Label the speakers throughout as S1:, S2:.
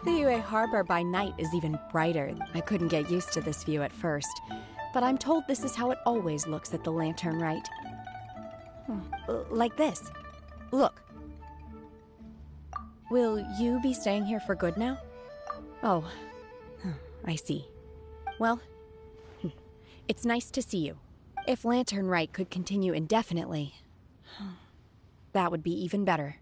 S1: Liyue Harbor by night is even brighter. I couldn't get used to this view at first, but I'm told this is how it always looks at the Lantern Rite. Like this. Look. Will you be staying here for good now? Oh, I see. Well, it's nice to see you. If Lantern Rite could continue indefinitely, that would be even better.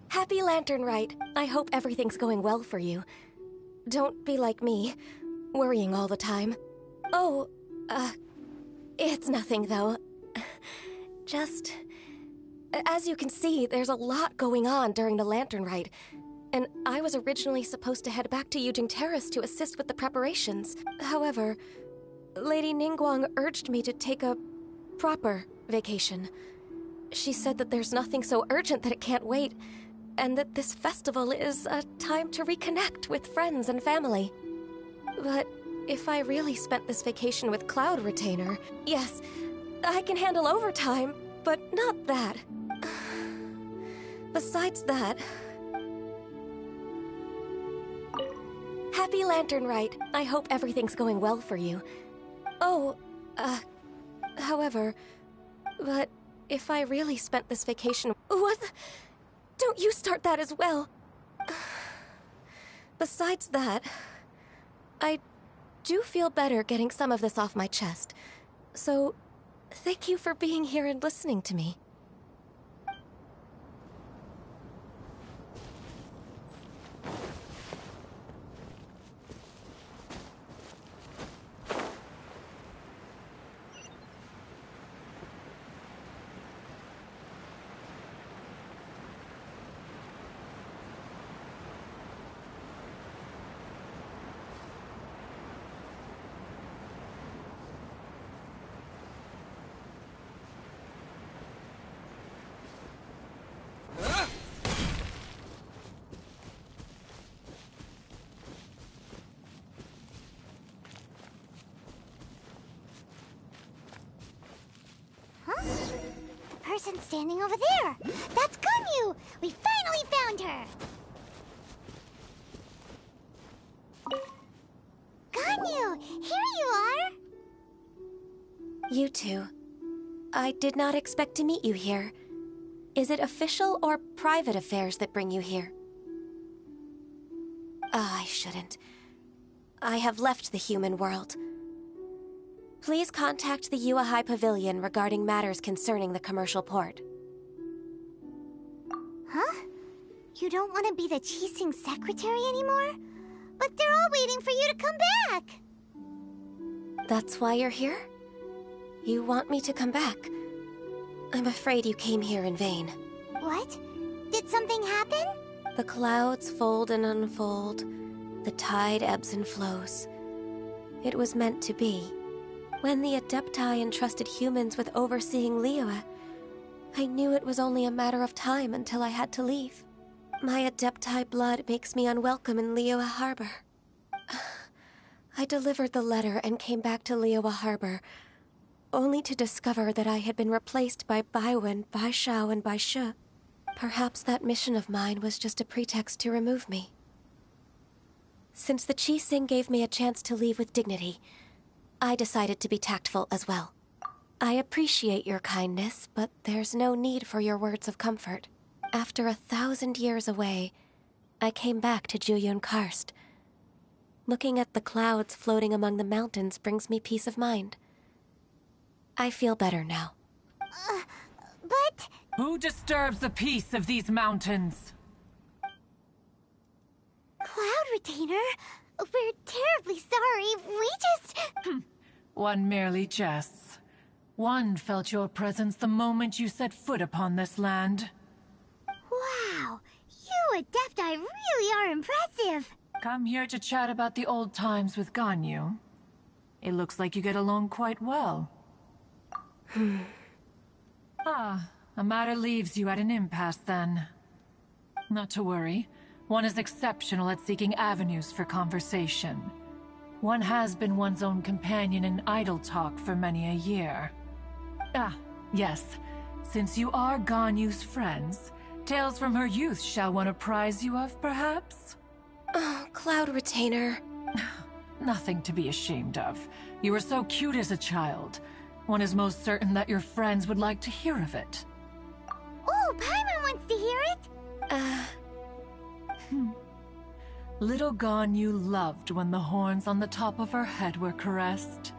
S2: Happy Lantern Rite. I hope everything's going well for you. Don't be like me, worrying all the time. Oh, it's nothing though. Just... As you can see, there's a lot going on during the Lantern Rite, and I was originally supposed to head back to Yujing Terrace to assist with the preparations. However, Lady Ningguang urged me to take a proper vacation. She said that there's nothing so urgent that it can't wait, and that this festival is a time to reconnect with friends and family. But if I really spent this vacation with Cloud Retainer, yes, I can handle overtime, but not that. Besides that... Happy Lantern Rite. I hope everything's going well for you. Oh, however, but if I really spent this vacation... What? Don't you start that as well. Besides that, I do feel better getting some of this off my chest. So, thank you for being here and listening to me.
S3: Person standing over there! That's Ganyu! We finally found her! Ganyu! Here you are!
S2: You two. I did not expect to meet you here. Is it official or private affairs that bring you here? I shouldn't. I have left the human world. Please contact the Yuehai Pavilion regarding matters concerning the commercial port.
S3: Huh? You don't want to be the Qixing secretary anymore? But they're all waiting for you to come back!
S2: That's why you're here? You want me to come back? I'm afraid you came here in vain.
S3: What? Did something happen?
S2: The clouds fold and unfold. The tide ebbs and flows. It was meant to be. When the Adepti entrusted humans with overseeing Liyue, I knew it was only a matter of time until I had to leave. My Adepti blood makes me unwelcome in Liyue Harbor. I delivered the letter and came back to Liyue Harbor, only to discover that I had been replaced by Baiwen, Baishao, and Baishe. Perhaps that mission of mine was just a pretext to remove me. Since the Qixing gave me a chance to leave with dignity, I decided to be tactful as well. I appreciate your kindness, but there's no need for your words of comfort. After 1,000 years away, I came back to Juyun Karst. Looking at the clouds floating among the mountains brings me peace of mind. I feel better now.
S3: But...
S4: Who disturbs the peace of these mountains?
S3: Cloud Retainer, we're terribly sorry. We just...
S4: One merely jests. One felt your presence the moment you set foot upon this land.
S3: You Adepti really are impressive.
S4: Come here to chat about the old times with Ganyu. It looks like you get along quite well. A matter leaves you at an impasse then. Not to worry. One is exceptional at seeking avenues for conversation. One has been one's own companion in idle talk for many a year. Yes. Since you are Ganyu's friends, tales from her youth shall one apprise you of, perhaps?
S2: Oh, Cloud Retainer.
S4: Nothing to be ashamed of. You were so cute as a child. One is most certain that your friends would like to hear of it.
S3: Oh, Paimon wants to hear it.
S4: Little Ganyu loved when the horns on the top of her head were caressed.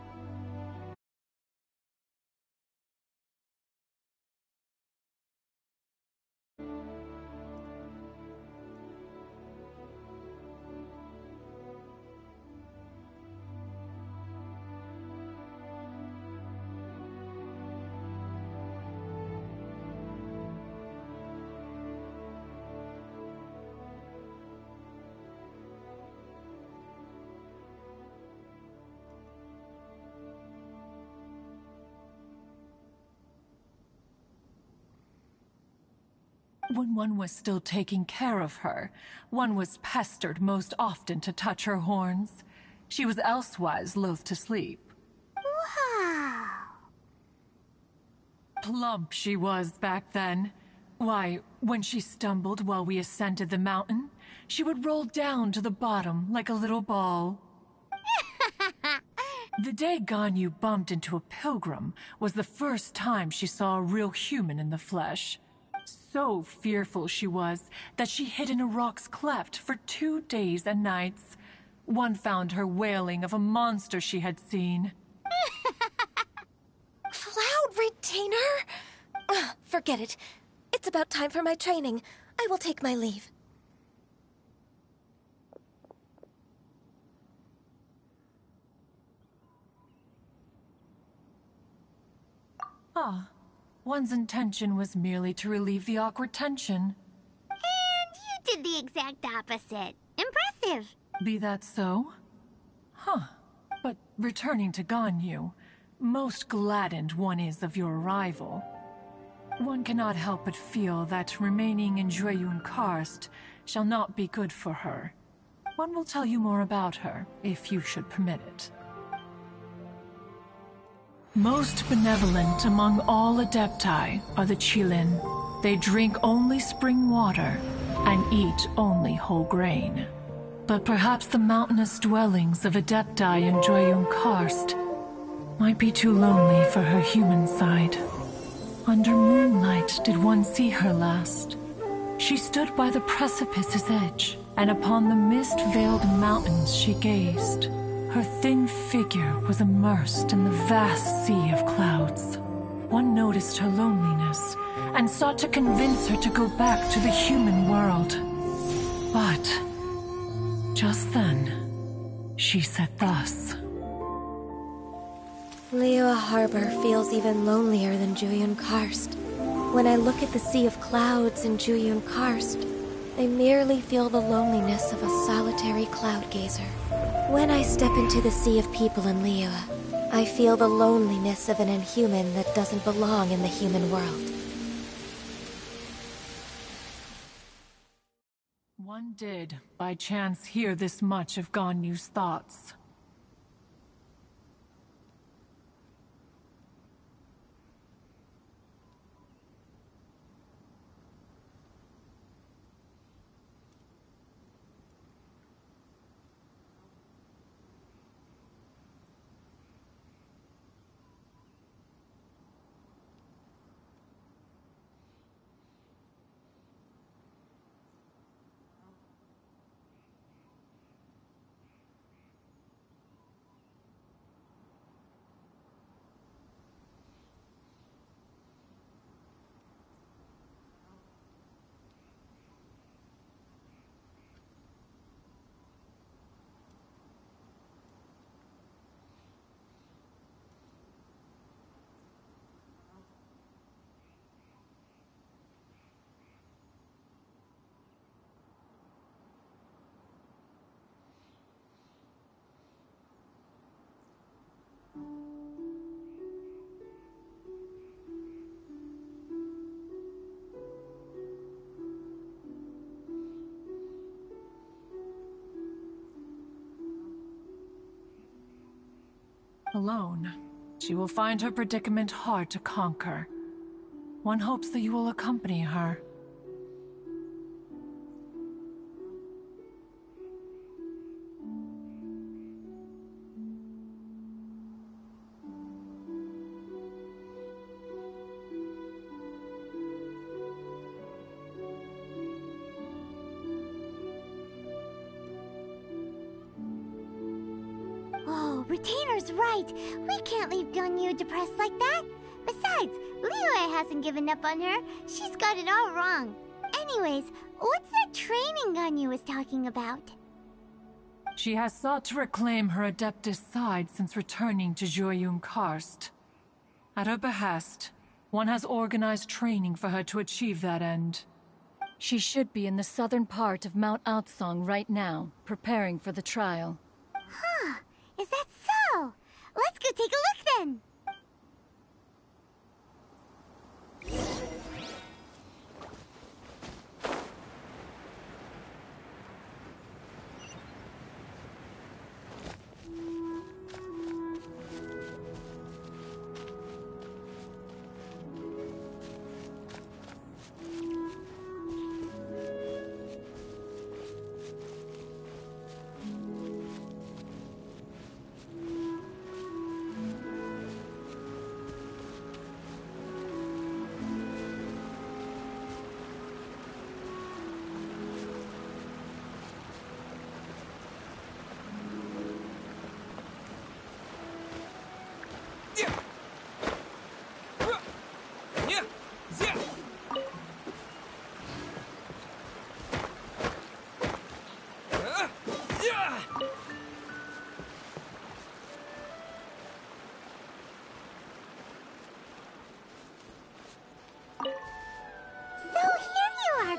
S4: When one was still taking care of her, one was pestered most often to touch her horns. She was elsewise loath to sleep.
S3: Wow.
S4: Plump she was back then. Why, when she stumbled while we ascended the mountain, she would roll down to the bottom like a little ball. The day Ganyu bumped into a pilgrim was the first time she saw a real human in the flesh. So fearful she was that she hid in a rock's cleft for 2 days and nights. One found her wailing of a monster she had seen.
S2: Cloud Retainer? Forget it. It's about time for my training. I will take my leave.
S4: One's intention was merely to relieve the awkward tension.
S3: And you did the exact opposite. Impressive.
S4: Be that so? But returning to Ganyu, most gladdened one is of your arrival. One cannot help but feel that remaining in Jueyun Karst shall not be good for her. One will tell you more about her, if you should permit it. Most benevolent among all Adepti are the Qilin. They drink only spring water and eat only whole grain. But perhaps the mountainous dwellings of Adepti in Jueyun Karst might be too lonely for her human side. Under moonlight did one see her last. She stood by the precipice's edge, and upon the mist-veiled mountains she gazed. Her thin figure was immersed in the vast sea of clouds. One noticed her loneliness and sought to convince her to go back to the human world. But just then, she said thus.
S2: Liyue Harbor feels even lonelier than Jueyun Karst. When I look at the sea of clouds in Jueyun Karst, I merely feel the loneliness of a solitary cloud gazer. When I step into the sea of people in Liyue, I feel the loneliness of an inhuman that doesn't belong in the human world.
S4: One did, by chance, hear this much of Ganyu's thoughts. Alone, she will find her predicament hard to conquer. One hopes that you will accompany her.
S3: Oh, Retainer's right. We can't leave Ganyu depressed like that. Besides, Liyue hasn't given up on her. She's got it all wrong. Anyways, what's that training Ganyu was talking about?
S4: She has sought to reclaim her Adeptus side since returning to Joyun Karst. At her behest, one has organized training for her to achieve that end.
S5: She should be in the southern part of Mount Aotsong right now, preparing for the trial.
S3: Huh, is that so? Let's go take a look then!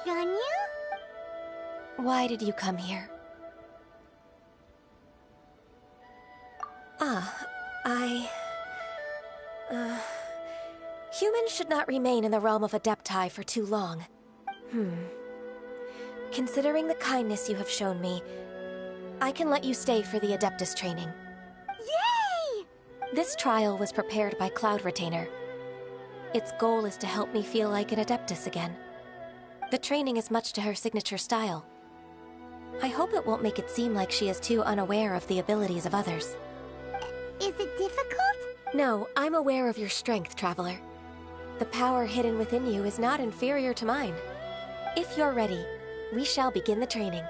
S3: Ganyu?
S2: Why did you come here? Humans should not remain in the realm of Adepti for too long. Considering the kindness you have shown me, I can let you stay for the Adeptus training.
S3: Yay!
S2: This trial was prepared by Cloud Retainer. Its goal is to help me feel like an Adeptus again. The training is much to her signature style. I hope it won't make it seem like she is too unaware of the abilities of others.
S3: Is it difficult?
S2: No, I'm aware of your strength, Traveler. The power hidden within you is not inferior to mine. If you're ready, we shall begin the training.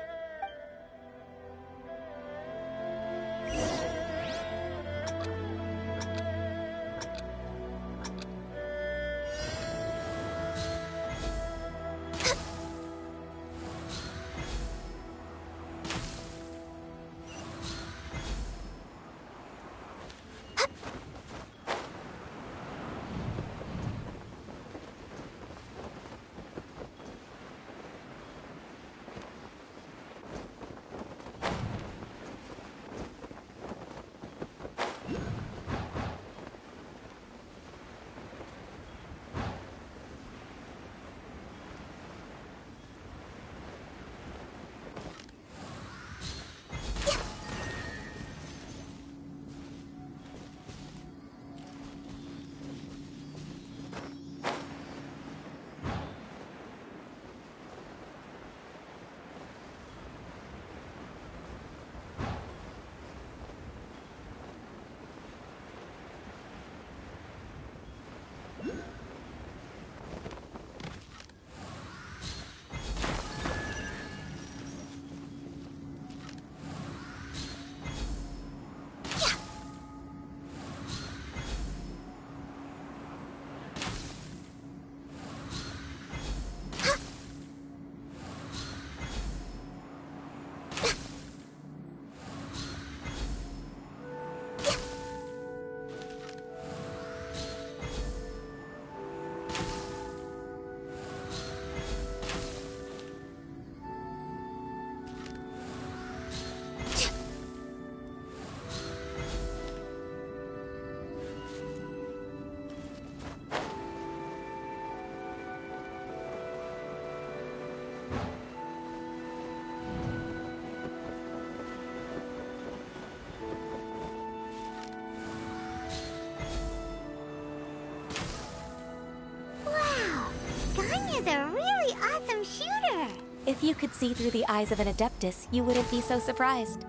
S3: She's a really awesome shooter.
S2: If you could see through the eyes of an Adeptus, you wouldn't be so surprised.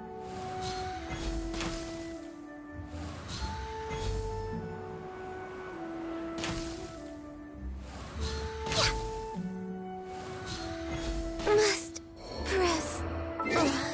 S2: Must press on.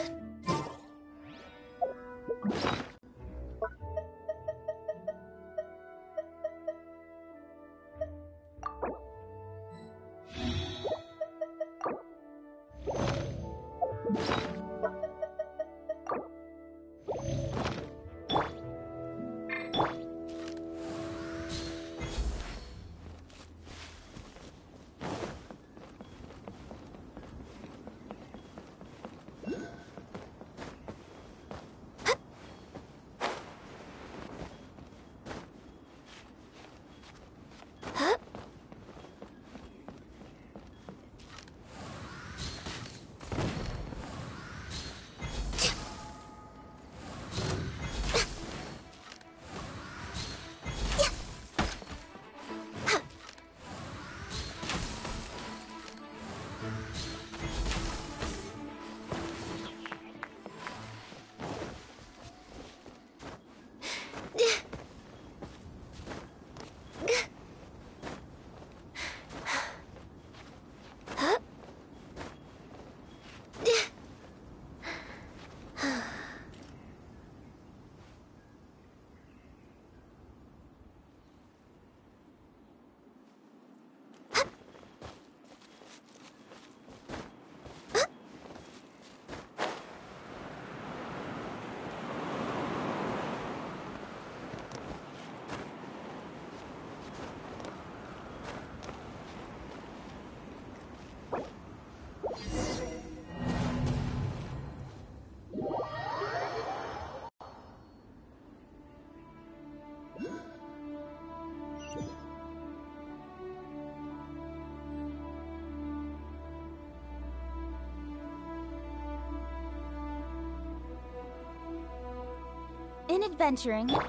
S3: In adventuring. So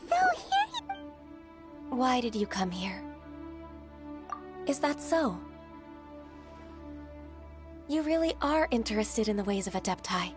S3: here
S2: Why did you come here? Is that so? You really are interested in the ways of Adepti.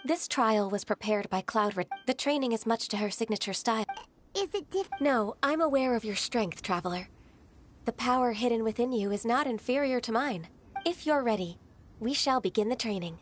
S2: This trial was prepared by Cloudred. The training is much to her signature style.
S3: is it
S2: No, I'm aware of your strength, Traveler. The power hidden within you is not inferior to mine. If you're ready, we shall begin the training.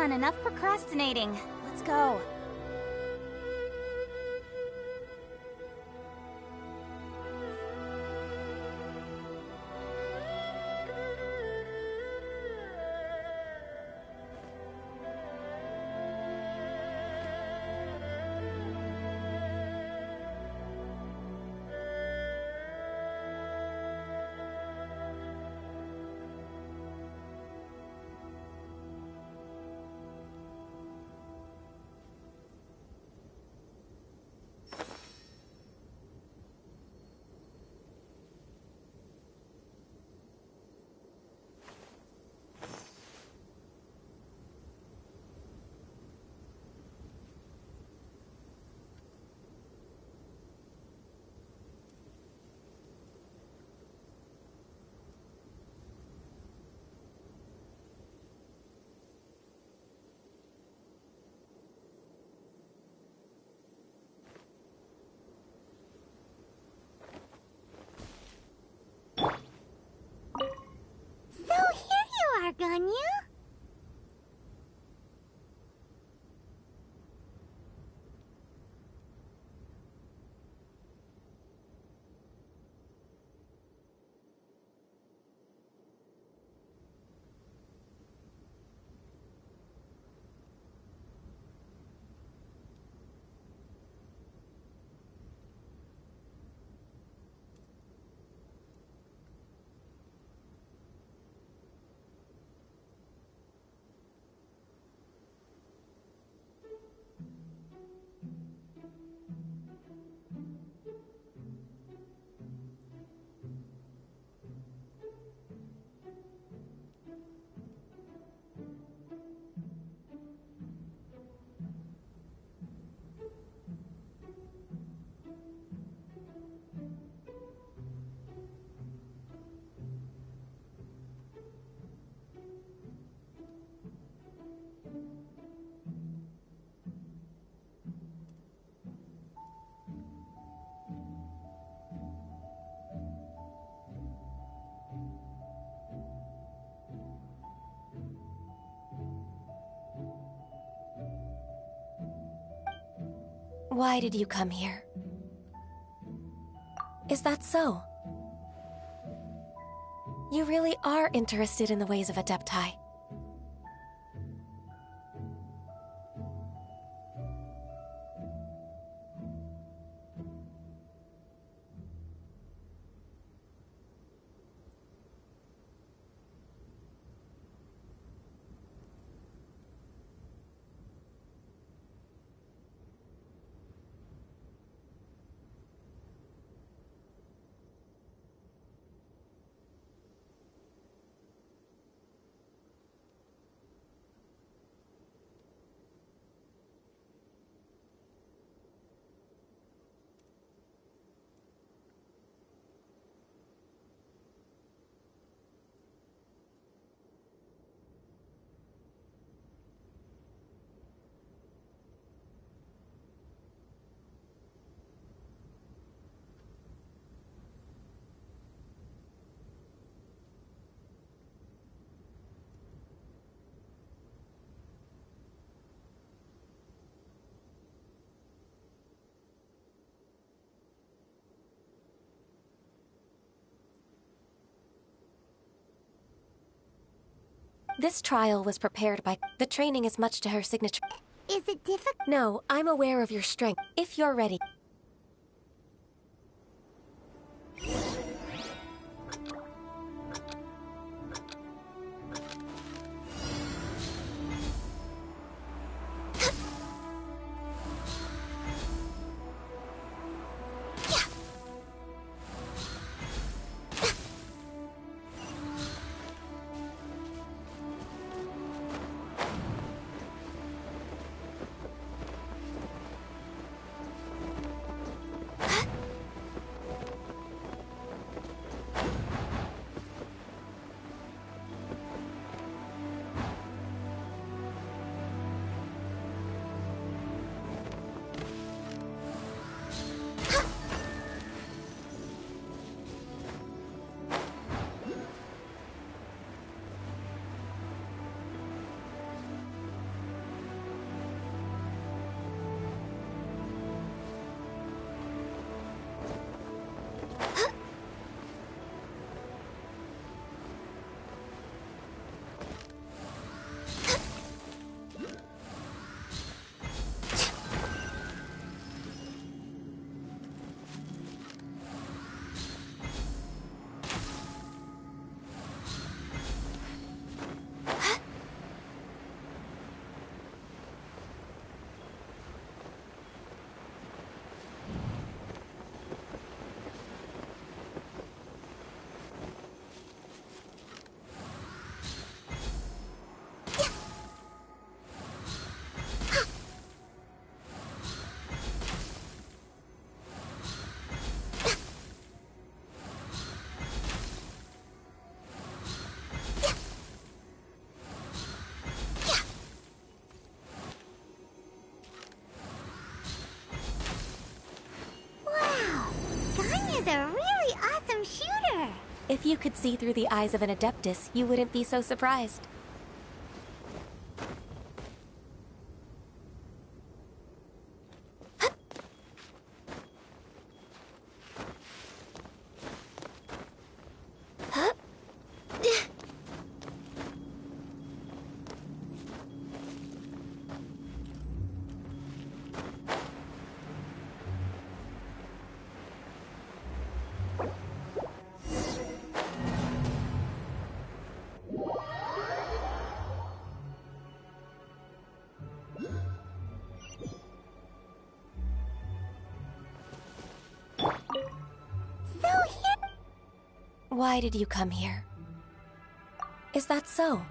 S3: on, enough procrastinating. Let's go. So here you are, Ganyu.
S2: Why did you come here? Is that so? You really are interested in the ways of Adepti. This trial was prepared by... The training is much to her signature.
S3: Is it difficult?
S2: No, I'm aware of your strength. If you're ready.
S3: Ganyu's a really awesome shooter!
S2: If you could see through the eyes of an Adeptus, you wouldn't be so surprised. Why did you come here? Is that so?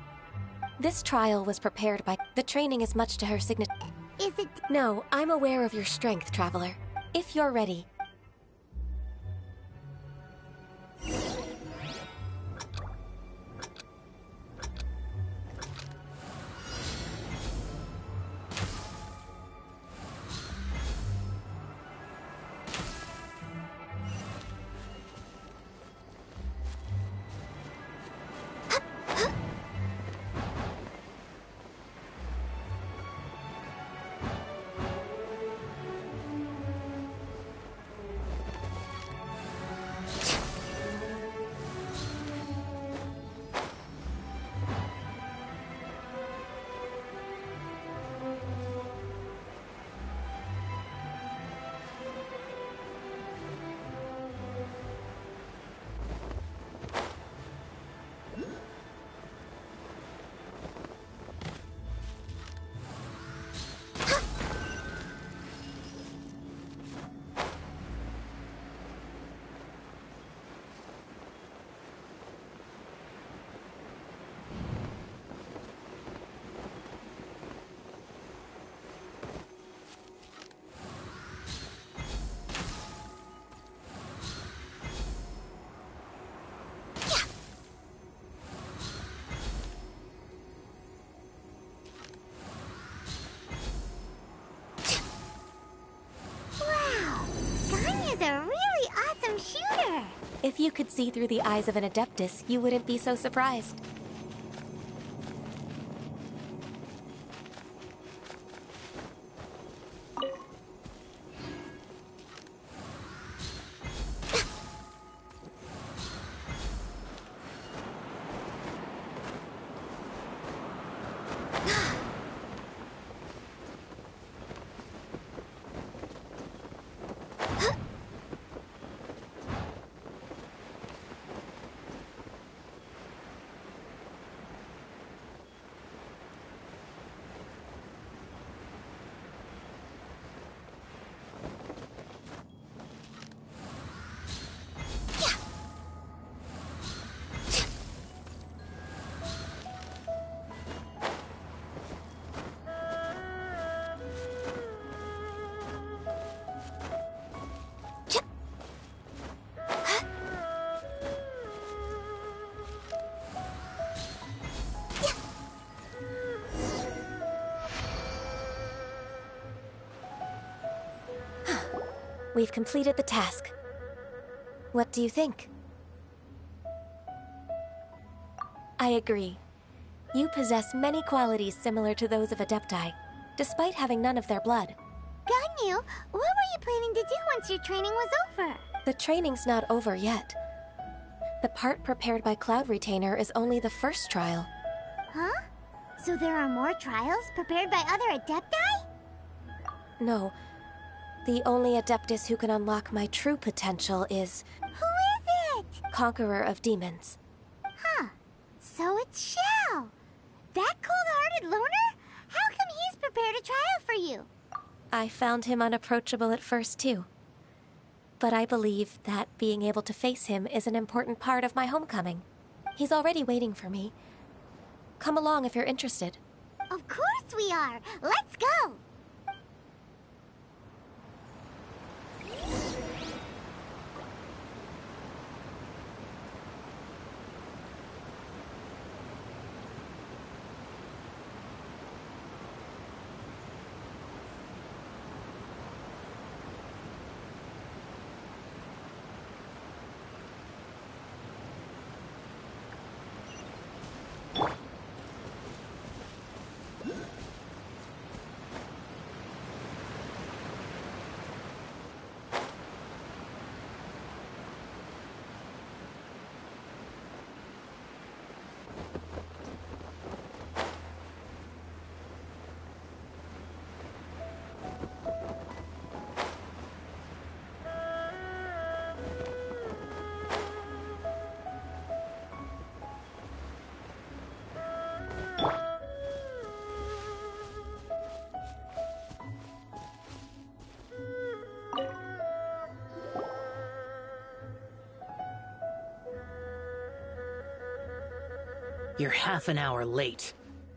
S2: This trial was prepared by... The training is much to her signature.
S3: Is it...
S2: No, I'm aware of your strength, Traveler. If you're ready. If you could see through the eyes of an Adeptus, you wouldn't be so surprised. We've completed the task. What do you think? I agree. You possess many qualities similar to those of Adepti, despite having none of their blood.
S3: Ganyu, what were you planning to do once your training was over?
S2: The training's not over yet. The part prepared by Cloud Retainer is only the first trial.
S3: Huh? So there are more trials prepared by other Adepti?
S2: No. The only Adeptus who can unlock my true potential is...
S3: Who is it?
S2: Conqueror of Demons.
S3: Huh. So it's Shell. That cold-hearted loner? How come he's prepared a trial for you?
S2: I found him unapproachable at first, too. But I believe that being able to face him is an important part of my homecoming. He's already waiting for me. Come along if you're interested.
S3: Of course we are! Let's go!
S6: You're half an hour late.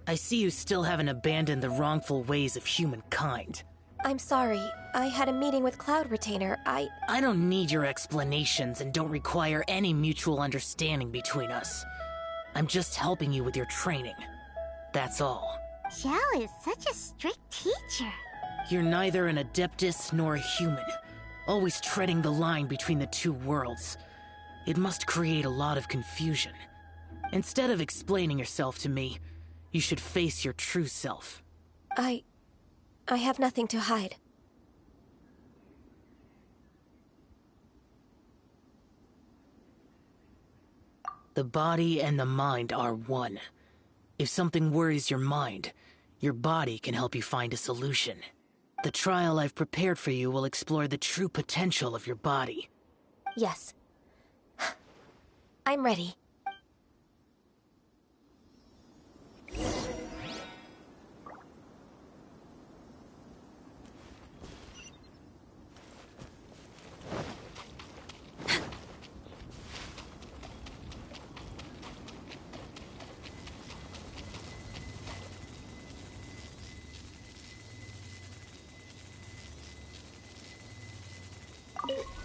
S6: I see you still haven't abandoned the wrongful ways of humankind.
S2: I'm sorry. I had a meeting with Cloud Retainer. I
S6: don't need your explanations and don't require any mutual understanding between us. I'm just helping you with your training. That's all.
S3: Xiao is such a strict teacher.
S6: You're neither an Adeptus nor a human, always treading the line between the two worlds. It must create a lot of confusion. Instead of explaining yourself to me, you should face your true self.
S2: I have nothing to hide.
S6: The body and the mind are one. If something worries your mind, your body can help you find a solution. The trial I've prepared for you will explore the true potential of your body.
S2: Yes. I'm ready.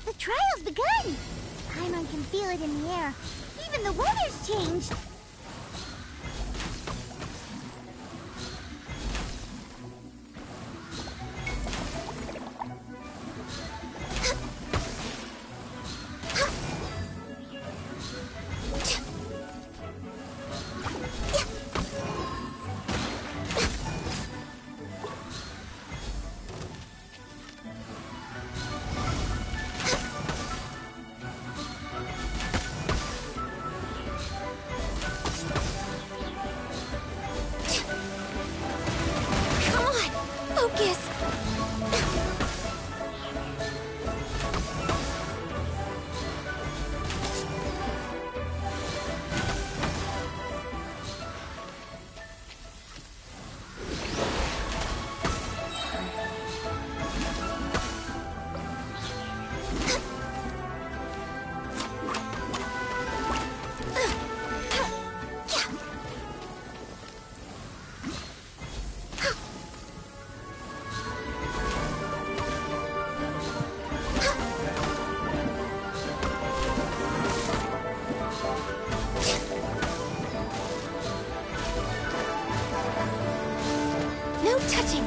S3: The trial's begun! Paimon can feel it in the air. Even the weather's changed.
S2: Focus! No touching!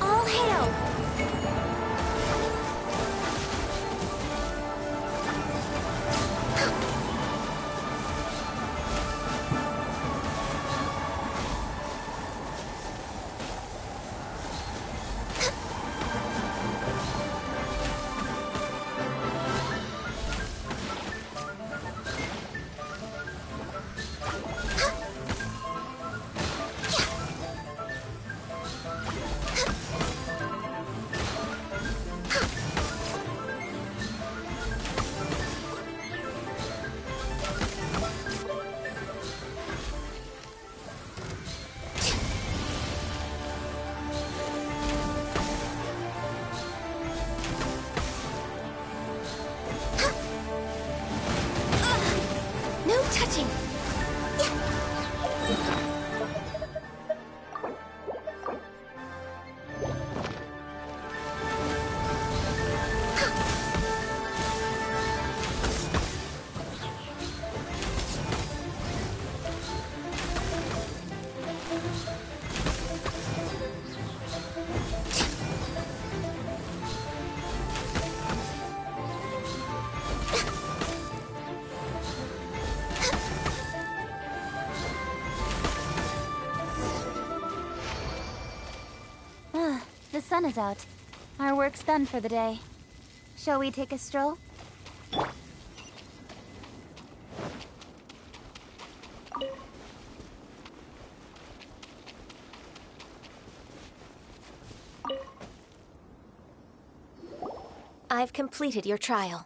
S2: All hail! No touching!
S3: The sun is out. Our work's done for the day. Shall we take a stroll?
S2: I've completed your trial.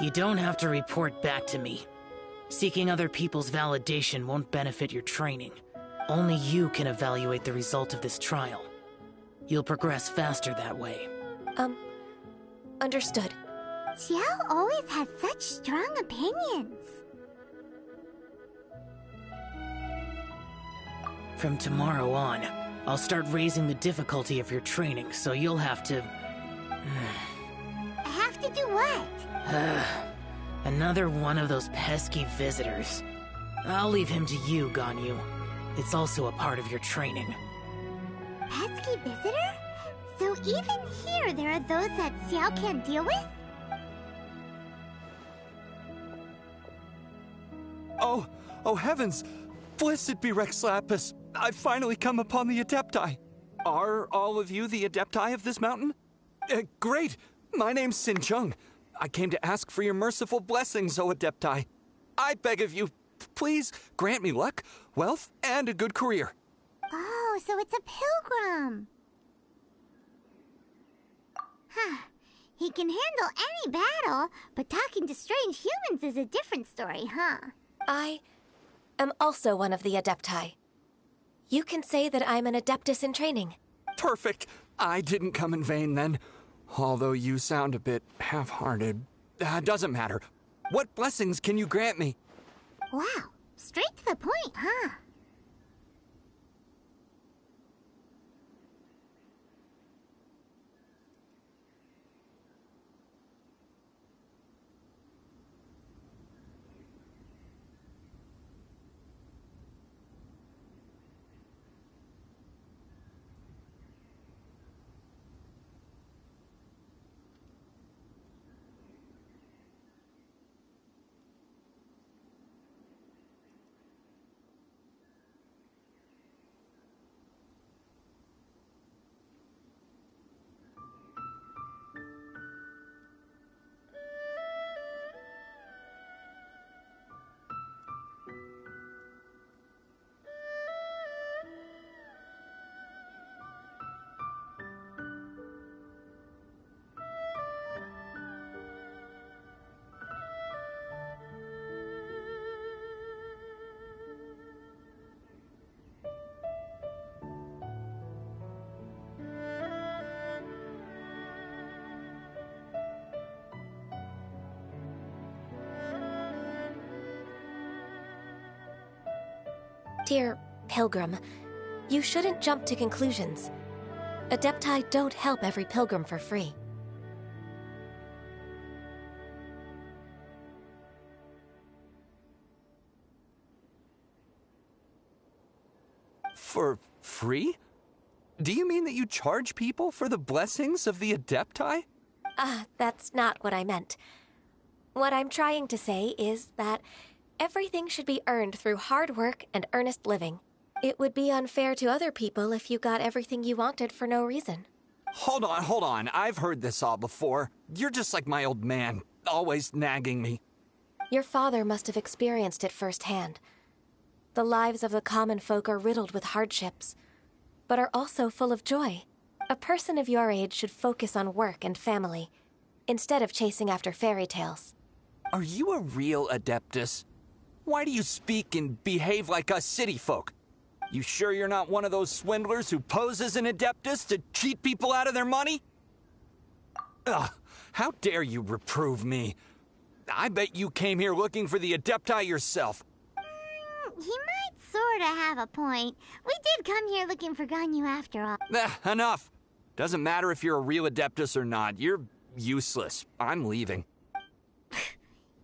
S6: You don't have to report back to me. Seeking other people's validation won't benefit your training. Only you can evaluate the result of this trial. You'll progress faster that way.
S2: Understood.
S3: Xiao always has such strong opinions.
S6: From tomorrow on, I'll start raising the difficulty of your training, so you'll have to...
S3: Have to do what?
S6: Another one of those pesky visitors. I'll leave him to you, Ganyu. It's also a part of your training.
S3: Pesky visitor? So even here there are those that Xiao can't deal with?
S7: Oh heavens! Blessed be Rex Lapis! I've finally come upon the Adepti. Are all of you the Adepti of this mountain? Great! My name's Sin Chung. I came to ask for your merciful blessings, O Adepti. I beg of you, please grant me luck, wealth, and a good career.
S3: Oh, so it's a pilgrim. Huh. He can handle any battle, but talking to strange humans is a different story, huh?
S2: I am also one of the Adepti. You can say that I'm an Adeptus in training.
S7: Perfect. I didn't come in vain then. Although you sound a bit half-hearted. Doesn't matter. What blessings can you grant me?
S3: Wow, straight to the point, huh?
S2: Dear Pilgrim, you shouldn't jump to conclusions. Adepti don't help every pilgrim for free.
S7: For free? Do you mean that you charge people for the blessings of the Adepti?
S2: That's not what I meant. What I'm trying to say is that everything should be earned through hard work and earnest living. It would be unfair to other people if you got everything you wanted for no reason.
S7: Hold on. I've heard this all before. You're just like my old man, always nagging me.
S2: Your father must have experienced it firsthand. The lives of the common folk are riddled with hardships, but are also full of joy. A person of your age should focus on work and family, instead of chasing after fairy tales.
S7: Are you a real Adeptus? Why do you speak and behave like us city folk? You sure you're not one of those swindlers who pose as an Adeptus to cheat people out of their money? Ugh, how dare you reprove me? I bet you came here looking for the Adepti yourself.
S3: He might sorta have a point. We did come here looking for Ganyu after all.
S7: Enough. Doesn't matter if you're a real Adeptus or not. You're useless. I'm leaving.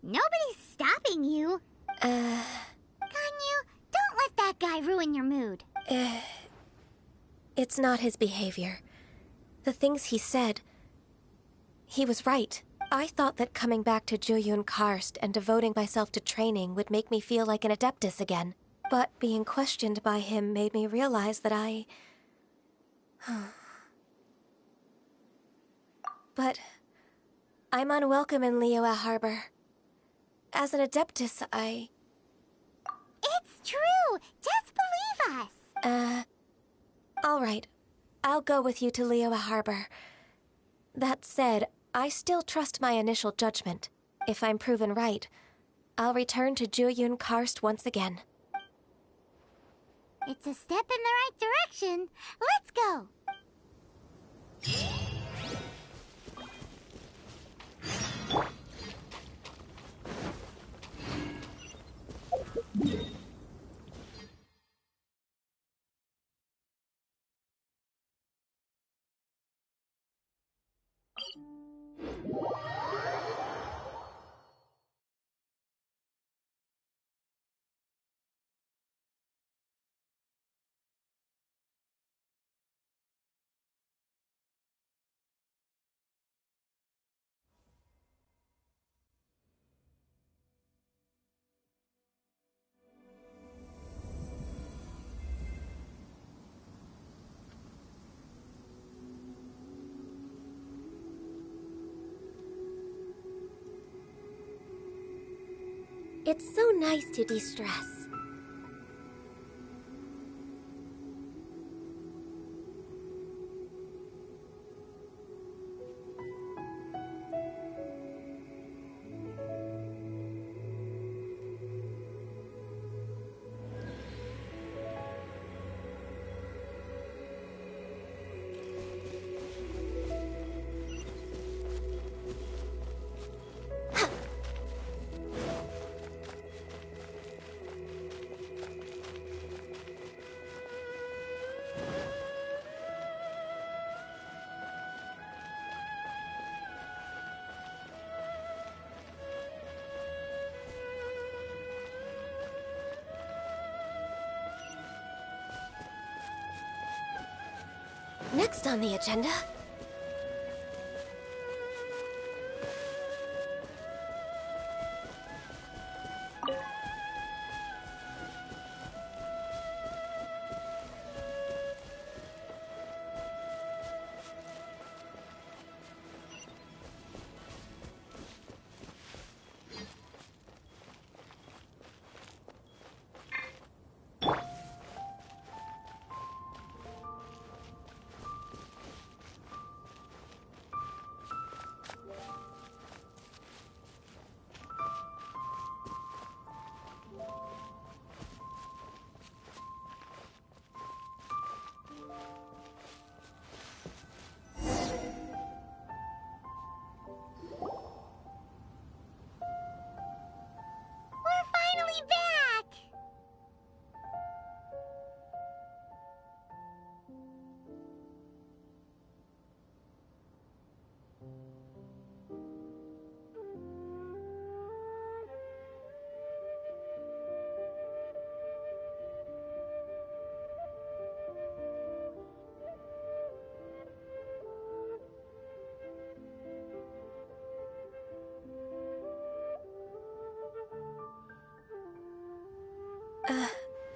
S3: Nobody's stopping you. Ganyu, don't let that guy ruin your mood.
S2: It's not his behavior. The things he said, he was right. I thought that coming back to Jueyun Karst and devoting myself to training would make me feel like an Adeptus again. But being questioned by him made me realize that But I'm unwelcome in Liyue Harbor. As an Adeptus,
S3: It's true! Just believe us!
S2: All right. I'll go with you to Liyue Harbor. That said, I still trust my initial judgment. If I'm proven right, I'll return to Jueyun Karst once again.
S3: It's a step in the right direction. Let's go!
S2: It's so nice to de-stress. Next on the agenda...
S3: We're finally back!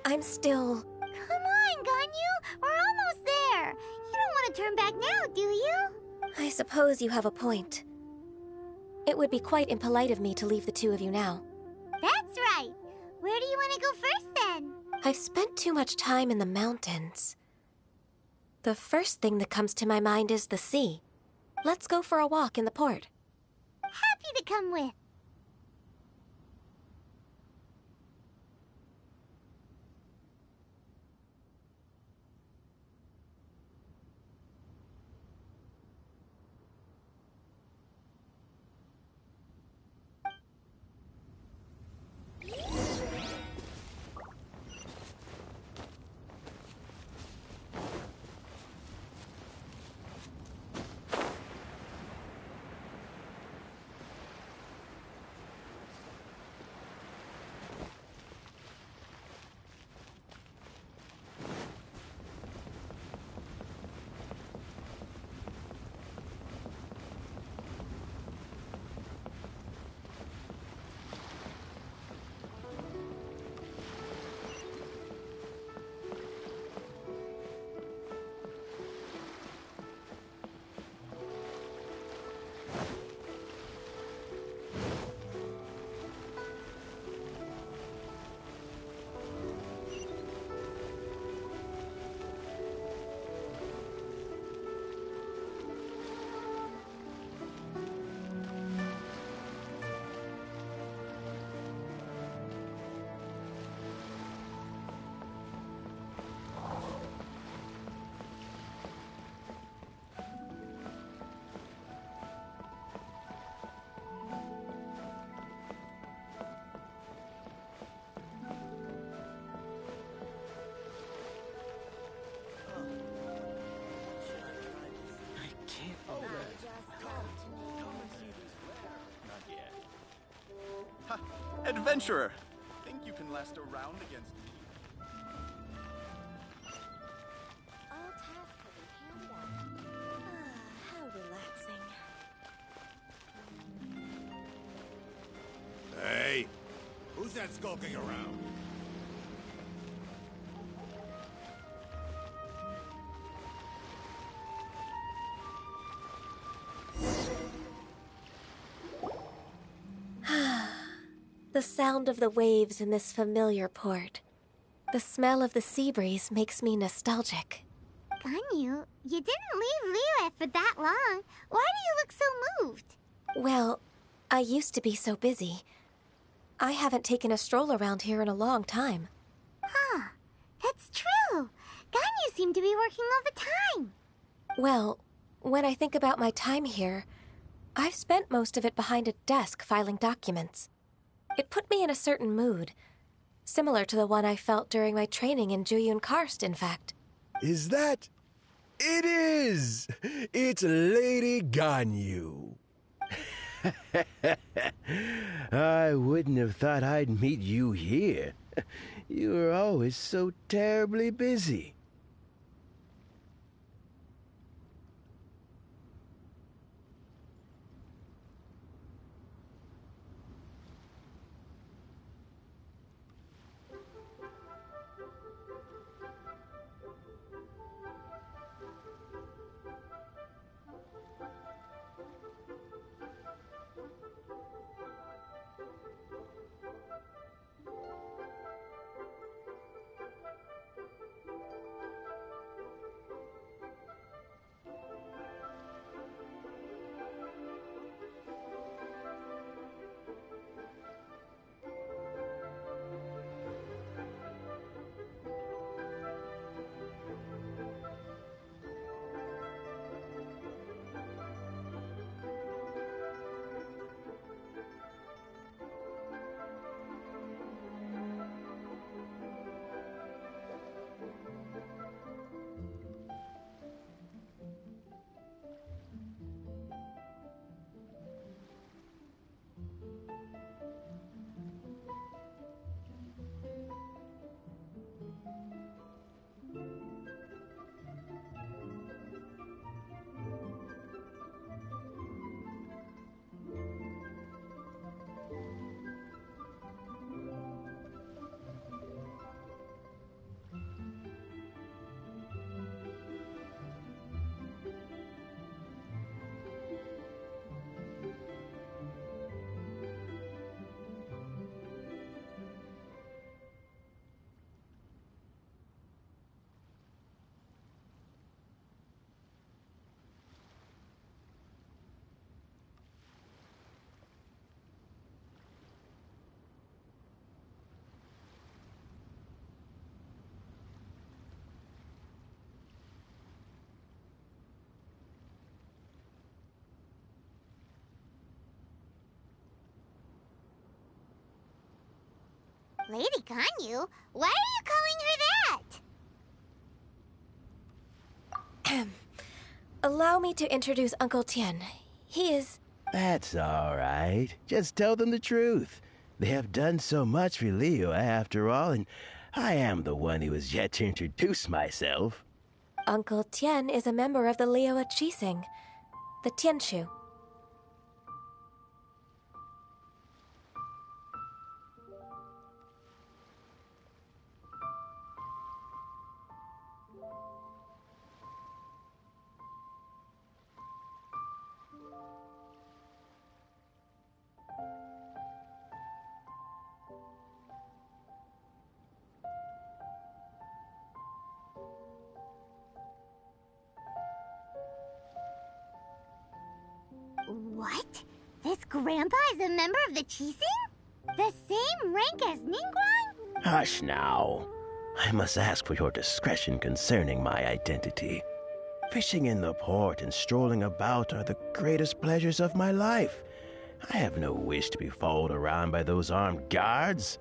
S2: I'm still...
S3: Come on, Ganyu! We're almost there! You don't want to turn back now, do you?
S2: I suppose you have a point. It would be quite impolite of me to leave the two of you now.
S3: That's right! Where do you want to go first, then?
S2: I've spent too much time in the mountains. The first thing that comes to my mind is the sea. Let's go for a walk in the port.
S3: Happy to come with.
S8: Adventurer, think you can last a round against me?
S2: All tasks have been handed out. Ah, how relaxing.
S9: Hey, who's that skulking around?
S2: The sound of the waves in this familiar port. The smell of the sea breeze makes me nostalgic.
S3: Ganyu, you didn't leave Liyue for that long. Why do you look so moved?
S2: Well, I used to be so busy. I haven't taken a stroll around here in a long time.
S3: Huh, that's true. Ganyu seemed to be working all the time.
S2: Well, when I think about my time here, I've spent most of it behind a desk filing documents. It put me in a certain mood, similar to the one I felt during my training in Juyun Karst, in fact.
S10: Is that... It is! It's Lady Ganyu. I wouldn't have thought I'd meet you here. You were always so terribly busy.
S3: Lady Ganyu? Why are you calling her that?
S2: Allow me to introduce Uncle Tian. He is...
S10: That's all right. Just tell them the truth. They have done so much for Liyue after all, and I am the one who has yet to introduce myself.
S2: Uncle Tian is a member of the Liyue Qixing, the Tianshu.
S3: What? This grandpa is a member of the Qixing? The same rank as Ningguang?
S10: Hush now. I must ask for your discretion concerning my identity. Fishing in the port and strolling about are the greatest pleasures of my life. I have no wish to be followed around by those armed guards.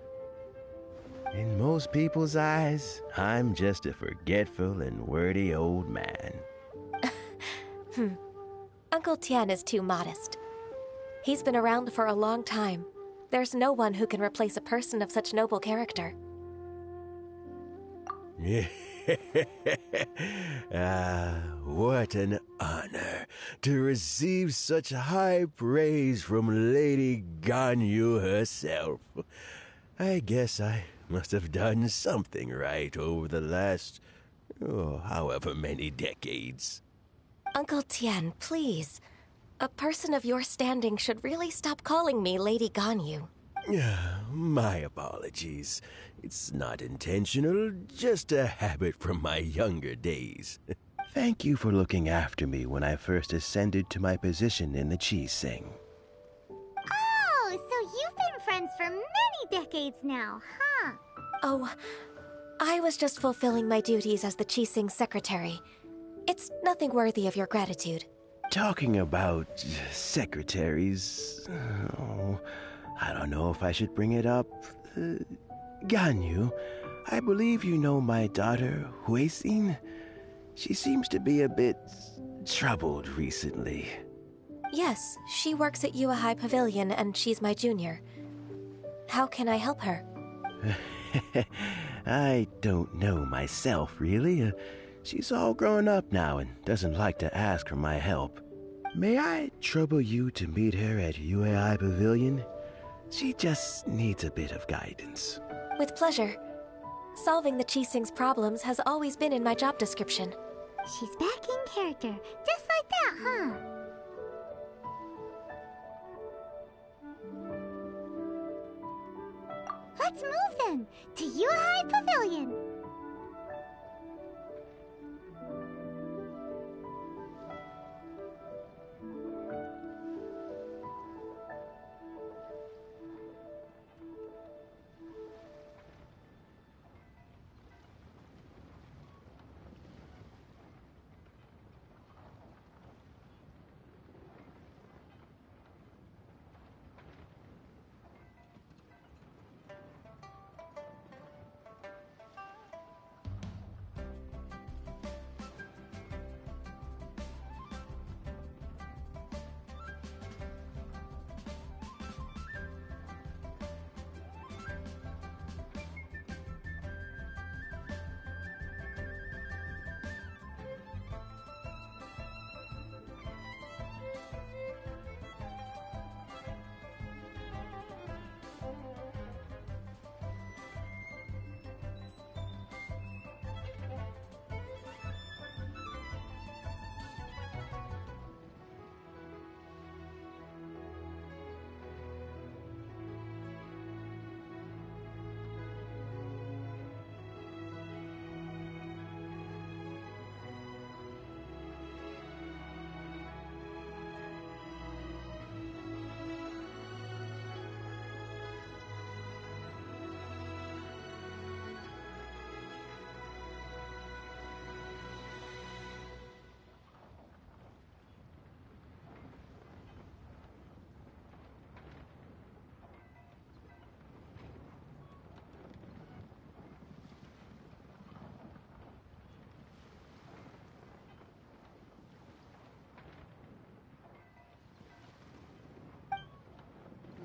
S10: In most people's eyes, I'm just a forgetful and wordy old man.
S2: Uncle Tian is too modest. He's been around for a long time, There's no one who can replace a person of such noble character.
S10: What an honor to receive such high praise from Lady Ganyu herself. I guess I must have done something right over the last, however many decades.
S2: Uncle Tian, please. A person of your standing should really stop calling me Lady Ganyu.
S10: My apologies. It's not intentional, just a habit from my younger days. Thank you for looking after me when I first ascended to my position in the Qi-Sing.
S3: Oh, so you've been friends for many decades now, huh?
S2: Oh, I was just fulfilling my duties as the Qi-Sing secretary. It's nothing worthy of your gratitude.
S10: Talking about secretaries, I don't know if I should bring it up. Ganyu, I believe you know my daughter, Huixin. She seems to be a bit troubled recently.
S2: Yes, she works at Yua High Pavilion and she's my junior. How can I help her?
S10: I don't know myself, really. She's all grown up now and doesn't like to ask for my help. May I trouble you to meet her at Yua High Pavilion? She just needs a bit of guidance.
S2: With pleasure. Solving the Qi-Sing's problems has always been in my job description.
S3: She's back in character, just like that, huh? Let's move then, to Yua High Pavilion.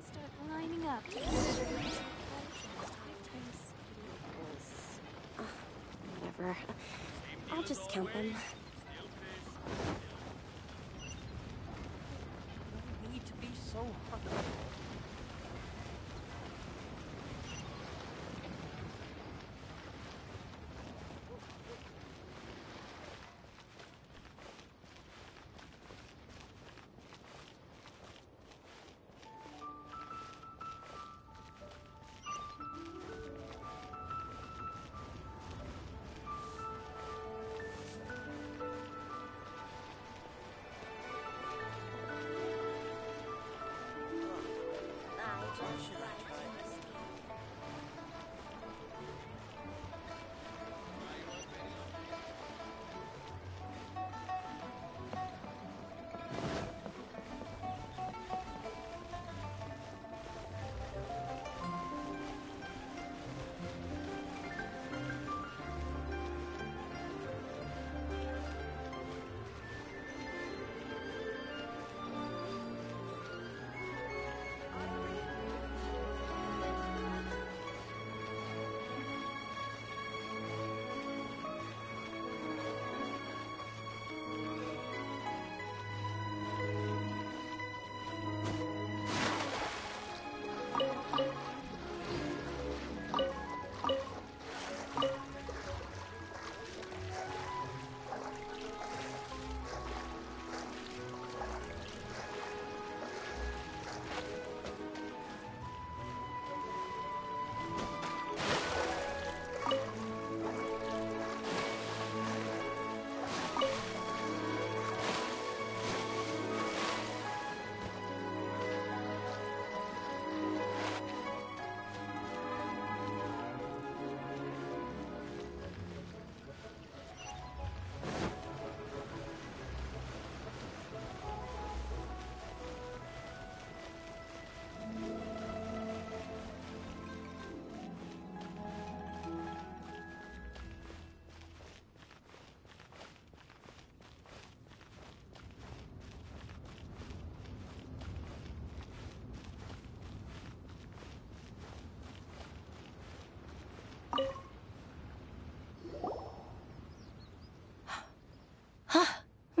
S11: Start lining up.
S2: Whatever. I'll just count them.
S6: No need to be so hard.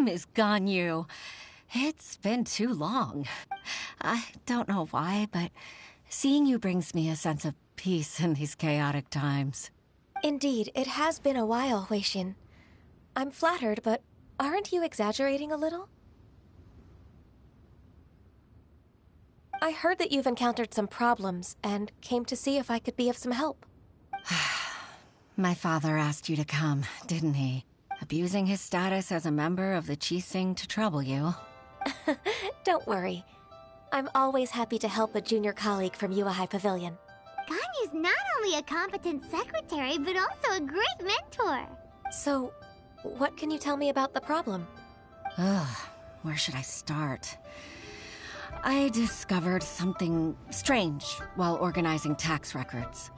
S5: Miss Ganyu. It's been too long. I don't know why, but seeing you brings me a sense of peace in these chaotic times.
S2: Indeed, it has been a while, Huixin. I'm flattered, but aren't you exaggerating a little? I heard that you've encountered some problems and came to see if I could be of some help.
S5: My father asked you to come, didn't he? Abusing his status as a member of the Qixing to trouble you.
S2: Don't worry. I'm always happy to help a junior colleague from Yuehai Pavilion.
S3: Ganyu's not only a competent secretary, but also a great mentor.
S2: So, what can you tell me about the problem?
S5: Ugh, where should I start? I discovered something strange while organizing tax records.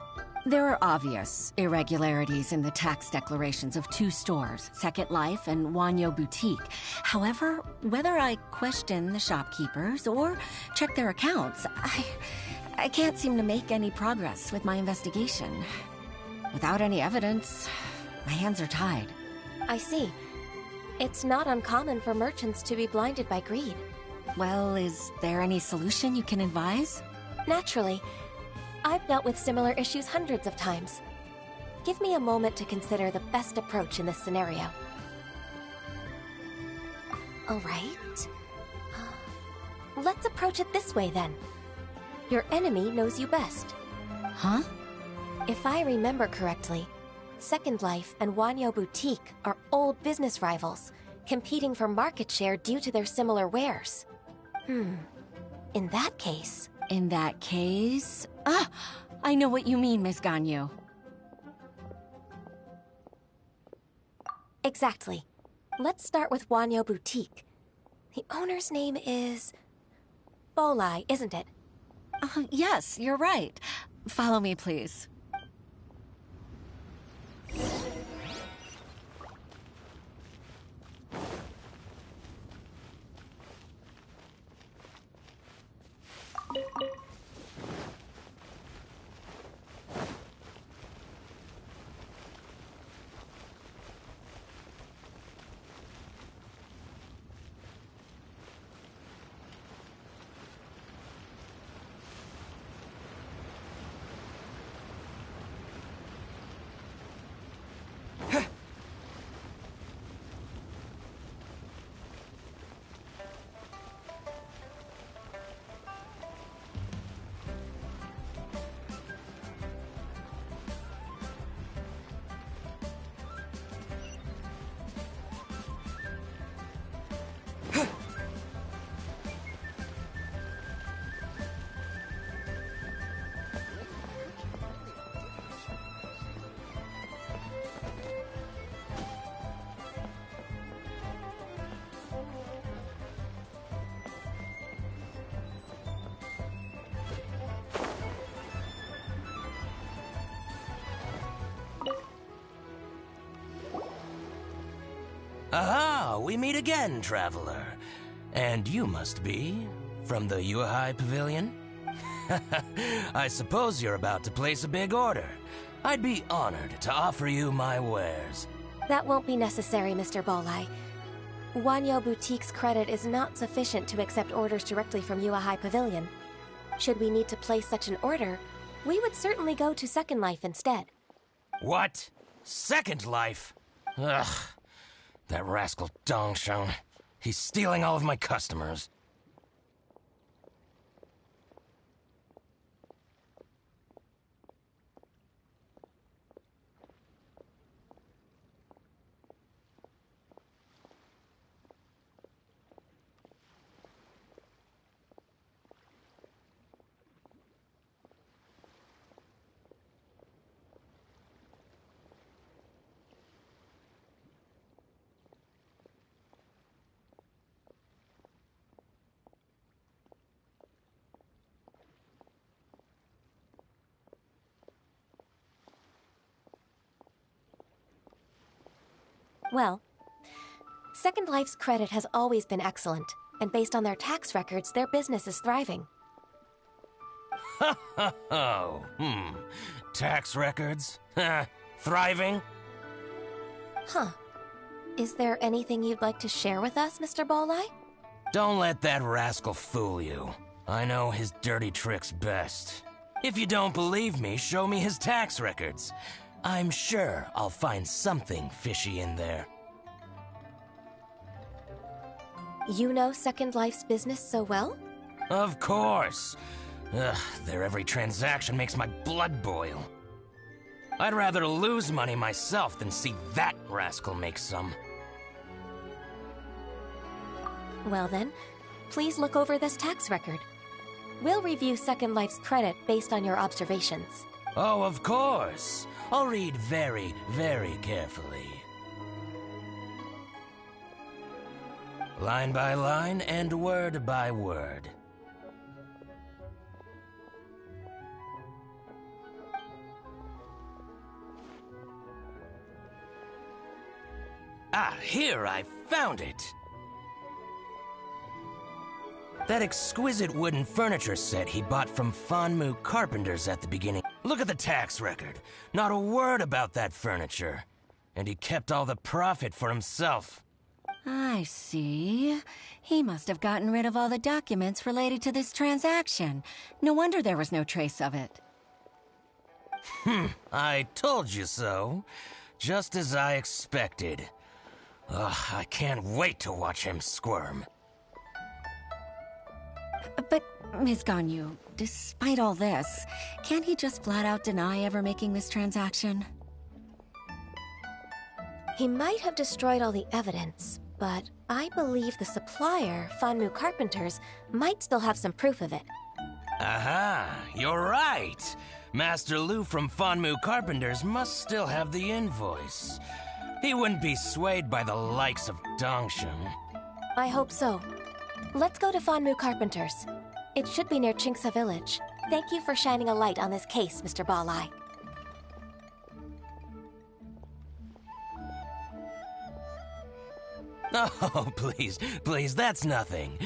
S5: There are obvious irregularities in the tax declarations of two stores, Second Life and Wanyo Boutique. However, whether I question the shopkeepers or check their accounts, I can't seem to make any progress with my investigation. Without any evidence, my hands are tied.
S2: I see. It's not uncommon for merchants to be blinded by greed.
S5: Well, is there any solution you can advise?
S2: Naturally. I've dealt with similar issues hundreds of times. Give me a moment to consider the best approach in this scenario. All right. Let's approach it this way, then. Your enemy knows you best.
S5: Huh?
S2: If I remember correctly, Second Life and Wanyo Boutique are old business rivals, competing for market share due to their similar wares. In that case...
S5: I know what you mean, Miss Ganyu.
S2: Exactly. Let's start with Wanyo Boutique. The owner's name is... Bolai, isn't it?
S5: Yes, you're right. Follow me, please.
S12: Aha! We meet again, traveler. And you must be from the Yuehai Pavilion? I suppose you're about to place a big order. I'd be honored to offer you my wares.
S2: That won't be necessary, Mr. Bolai. Wanyo Boutique's credit is not sufficient to accept orders directly from Yuehai Pavilion. Should we need to place such an order, we would certainly go to Second Life instead.
S12: What? Second Life? Ugh. That rascal Dongsheng. He's stealing all of my customers.
S2: Well, Second Life's credit has always been excellent, and based on their tax records, their business is thriving.
S12: Tax records? Thriving?
S2: Huh. Is there anything you'd like to share with us, Mr. Bolai?
S12: Don't let that rascal fool you. I know his dirty tricks best. If you don't believe me, show me his tax records. I'm sure I'll find something fishy in there.
S2: You know Second Life's business so well?
S12: Of course. Ugh, their every transaction makes my blood boil. I'd rather lose money myself than see that rascal make some.
S2: Well then, please look over this tax record. We'll review Second Life's credit based on your observations.
S12: Oh, of course. I'll read very, very carefully. Line by line and word by word. Ah, here, I found it! That exquisite wooden furniture set he bought from Fanmu Carpenters at the beginning. Look at the tax record. Not a word about that furniture. And he kept all the profit for himself.
S5: I see. He must have gotten rid of all the documents related to this transaction. No wonder there was no trace of it.
S12: I told you so. Just as I expected. Ugh, I can't wait to watch him squirm.
S5: But, Ms. Ganyu, despite all this, can't he just flat out deny ever making this transaction?
S2: He might have destroyed all the evidence, but I believe the supplier, Fanmu Carpenters, might still have some proof of it.
S12: Aha, you're right. Master Lu from Fanmu Carpenters must still have the invoice. He wouldn't be swayed by the likes of Dongshan.
S2: I hope so. Let's go to Fanmu Carpenters. It should be near Chingsa Village. Thank you for shining a light on this case, Mr. Balai.
S12: Oh, please, that's nothing.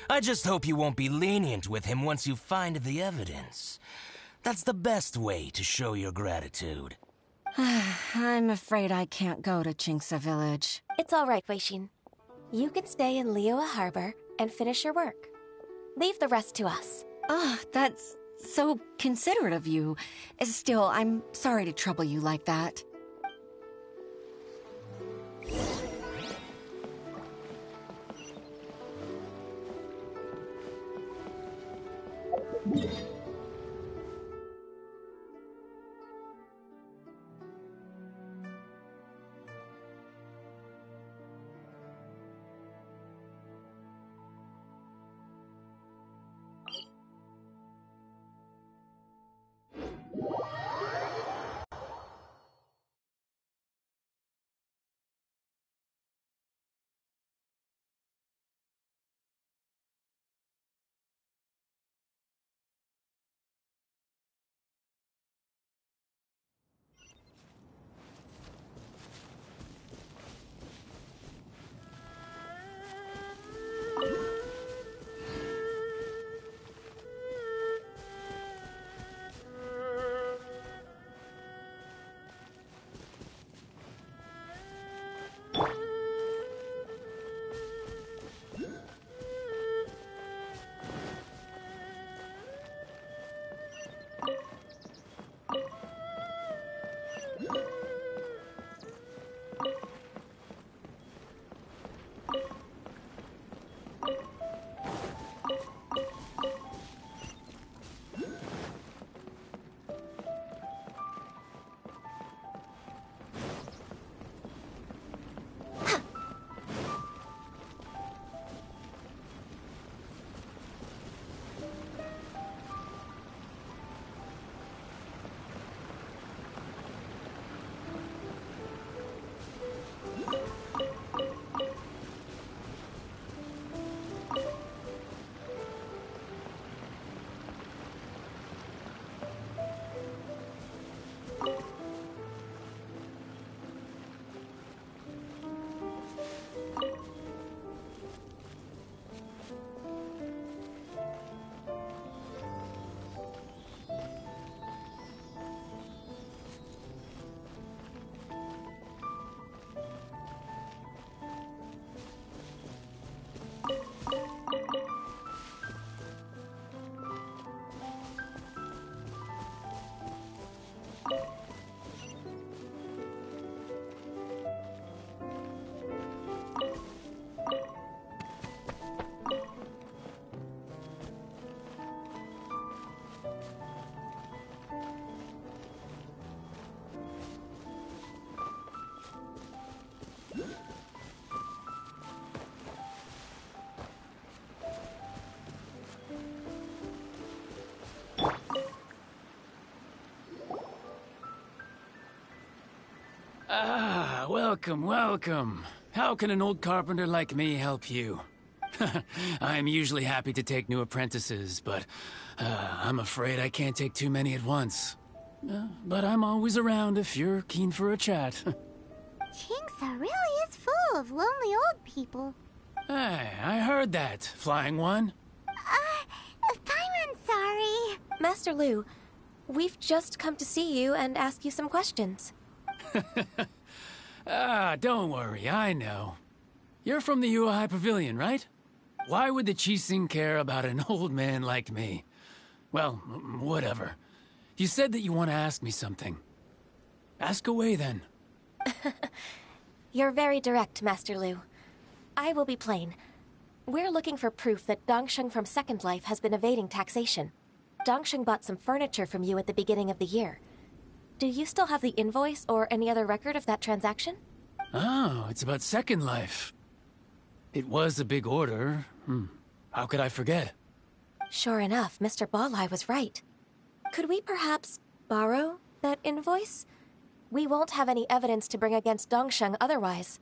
S12: I just hope you won't be lenient with him once you find the evidence. That's the best way to show your gratitude.
S5: I'm afraid I can't go to Chingsa Village.
S2: It's all right, Weishin. You can stay in Liyue Harbor and finish your work. Leave the rest to us.
S5: Oh, that's so considerate of you. Still, I'm sorry to trouble you like that.
S13: Welcome, welcome. How can an old carpenter like me help you? I'm usually happy to take new apprentices, but I'm afraid I can't take too many at once. But I'm always around if you're keen for a chat.
S3: Kingsa really is full of lonely old people.
S13: Hey, I heard that, Flying One.
S3: Paimon's sorry.
S2: Master Lu, we've just come to see you and ask you some questions.
S13: Don't worry, I know. You're from the Yuehai Pavilion, right? Why would the Qixing care about an old man like me? Well, whatever. You said that you want to ask me something. Ask away, then.
S2: You're very direct, Master Lu. I will be plain. We're looking for proof that Dongsheng from Second Life has been evading taxation. Dongsheng bought some furniture from you at the beginning of the year. Do you still have the invoice or any other record of that transaction?
S13: Oh, it's about Second Life. It was a big order. How could I forget?
S2: Sure enough, Mr. Balai was right. Could we perhaps borrow that invoice? We won't have any evidence to bring against Dongsheng otherwise.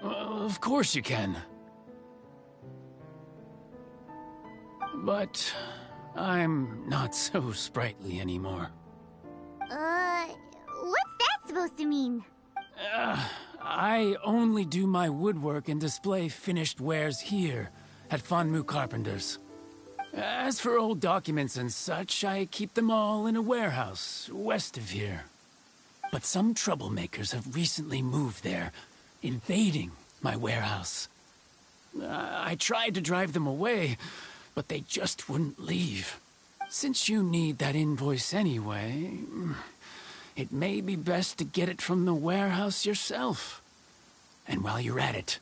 S13: Of course you can. But I'm not so sprightly anymore.
S3: What's that supposed to mean?
S13: I only do my woodwork and display finished wares here at Fanmu Carpenters. As for old documents and such, I keep them all in a warehouse west of here. But some troublemakers have recently moved there, invading my warehouse. I tried to drive them away, but they just wouldn't leave. Since you need that invoice anyway, it may be best to get it from the warehouse yourself. And while you're at it,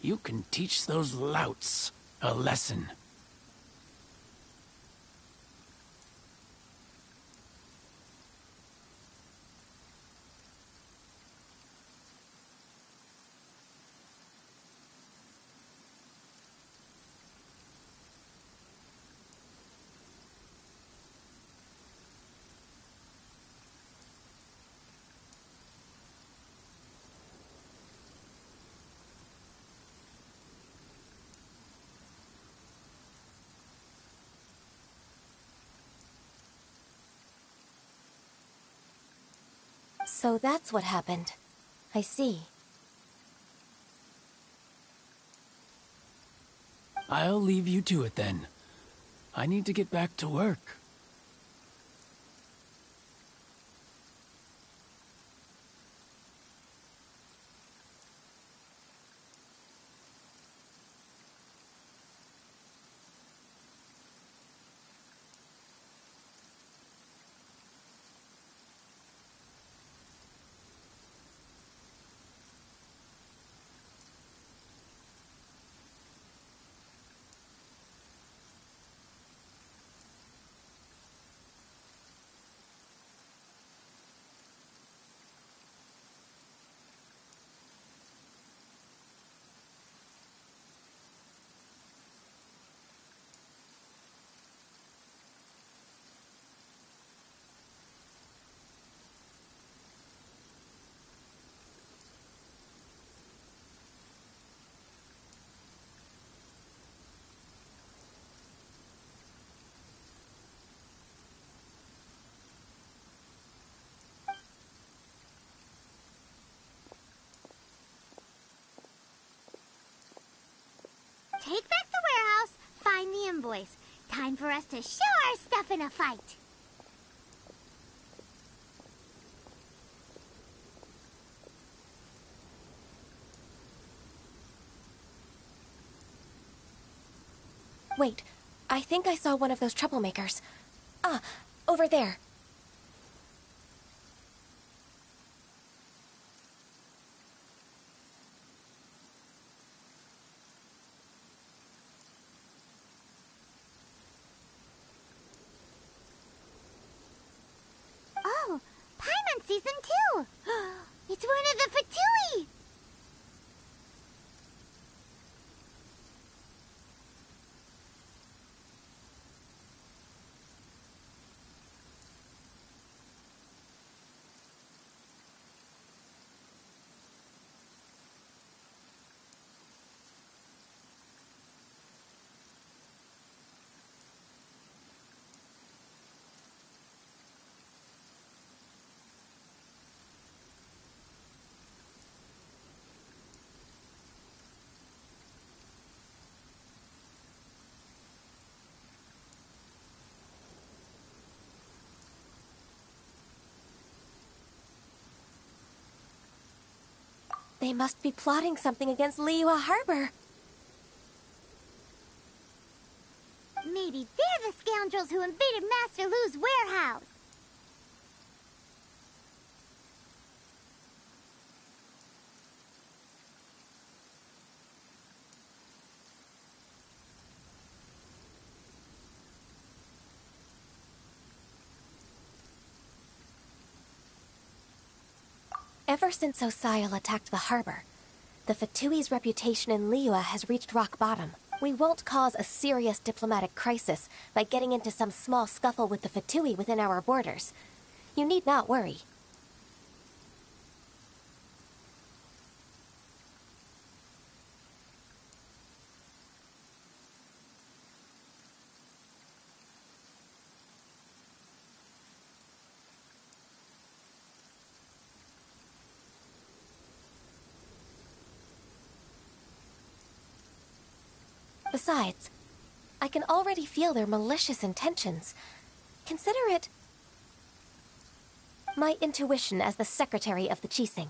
S13: you can teach those louts a lesson.
S2: So that's what happened. I see.
S13: I'll leave you to it then. I need to get back to work.
S3: take back the warehouse, find the invoice. Time for us to show our stuff in a fight.
S2: Wait, I think I saw one of those troublemakers. Ah, over there.
S3: Oh, Paimon sees him too. It's one of the Fatui.
S2: They must be plotting something against Liyue Harbor.
S3: Maybe they're the scoundrels who invaded Master Lu's warehouse.
S2: Ever since Osial attacked the harbor, the Fatui's reputation in Liyue has reached rock bottom. We won't cause a serious diplomatic crisis by getting into some small scuffle with the Fatui within our borders. You need not worry. Besides, I can already feel their malicious intentions. Consider it my intuition as the secretary of the Qixing.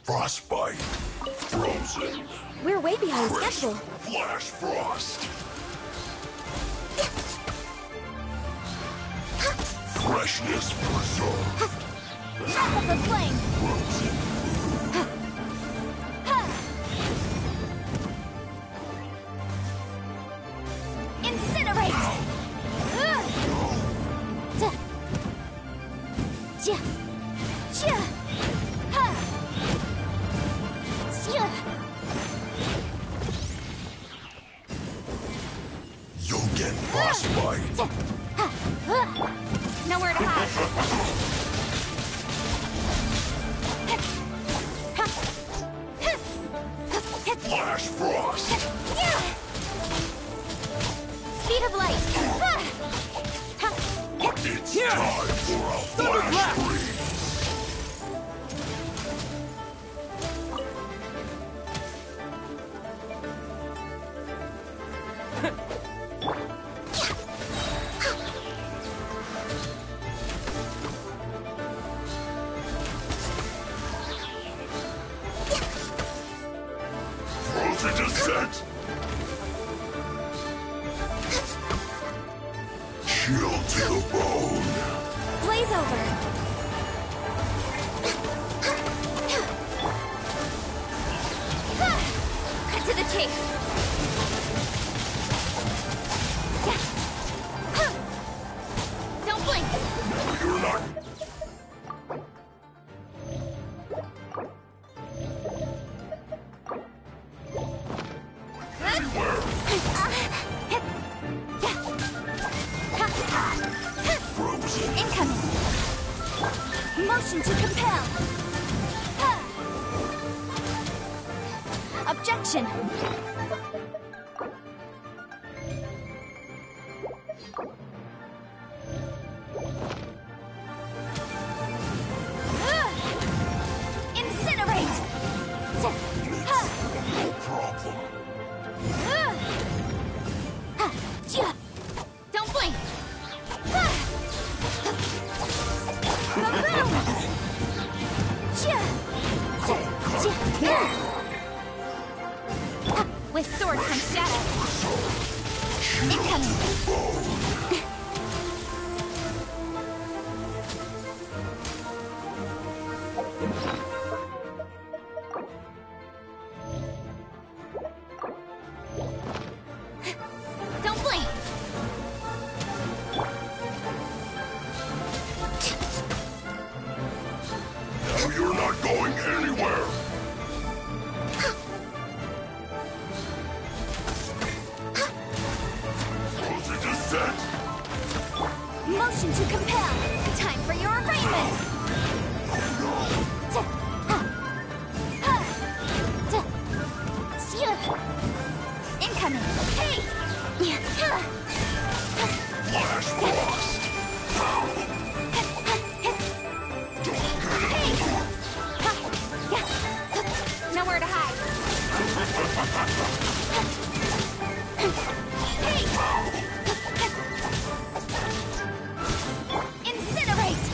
S9: Frostbite. Frozen.
S1: We're way behind
S9: Crisp.
S1: schedule.
S9: Flash frost. Freshness preserved.
S3: Wrap up the flame! Incinerate!
S9: You'll get frostbite.
S3: Nowhere to hide.
S9: Flash frost.
S3: Speed of light.
S9: It's time for a flash freeze. Frozen descent. Chill to the bone.
S3: Blaze over. Cut to the chase. Don't blink.
S9: You're not. Anywhere. Frozen.
S3: Incoming. Motion to compel. Objection. Incinerate.
S9: No problem.
S3: Don't blink. With sword comes shadow. Incoming. Don't blink.
S9: Now you're not going anywhere. Frozen descent.
S3: Motion to compel. Time for your arraignment. Incoming. Hey!
S9: Flash frost.
S3: Nowhere to hide. Incinerate!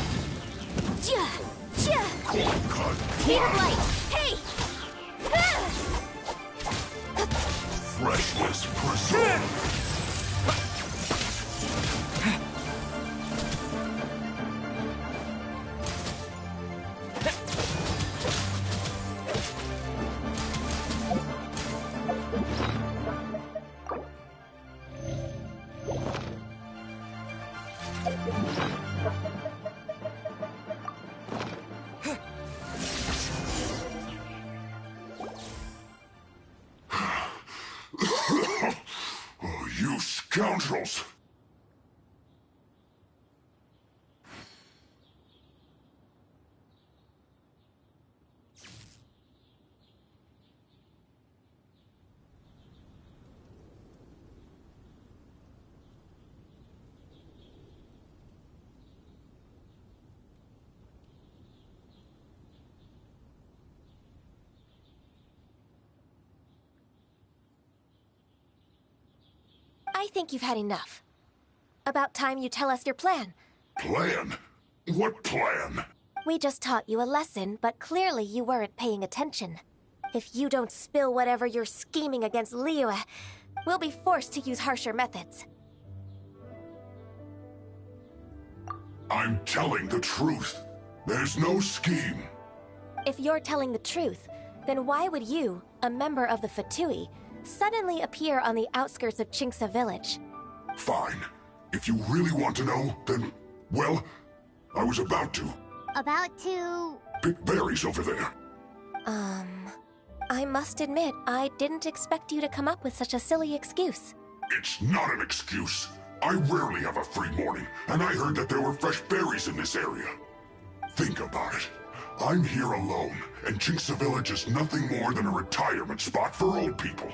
S3: Speed of light! Hey!
S9: Freshness preserved. Oh, you scoundrels!
S2: I think you've had enough. About time you tell us your plan.
S9: Plan? What plan?
S2: We just taught you a lesson, but clearly you weren't paying attention. If you don't spill whatever you're scheming against Liyue, we'll be forced to use harsher methods.
S9: I'm telling the truth. There's no scheme.
S2: If you're telling the truth, then why would you, a member of the Fatui, suddenly appear on the outskirts of Chinksa village?
S9: Fine. If you really want to know, then, well, I was about to.
S3: About to...
S9: Pick berries over there.
S2: I must admit, I didn't expect you to come up with such a silly excuse.
S9: It's not an excuse. I rarely have a free morning, and I heard that there were fresh berries in this area. Think about it. I'm here alone, and Chinksa Village is nothing more than a retirement spot for old people.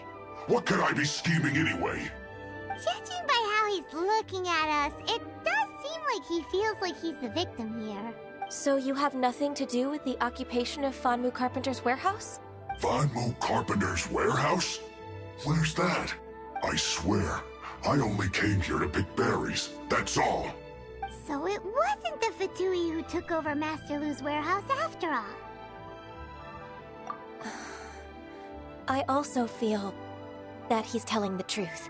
S9: What could I be scheming anyway?
S3: Judging by how he's looking at us, it does seem like he feels like he's the victim here.
S2: So you have nothing to do with the occupation of Fanmu Carpenter's warehouse?
S9: Fanmu Carpenter's warehouse? Where's that? I swear, I only came here to pick berries, that's all.
S3: So it wasn't the Fatui who took over Master Lu's warehouse after all.
S2: I also feel that he's telling the truth.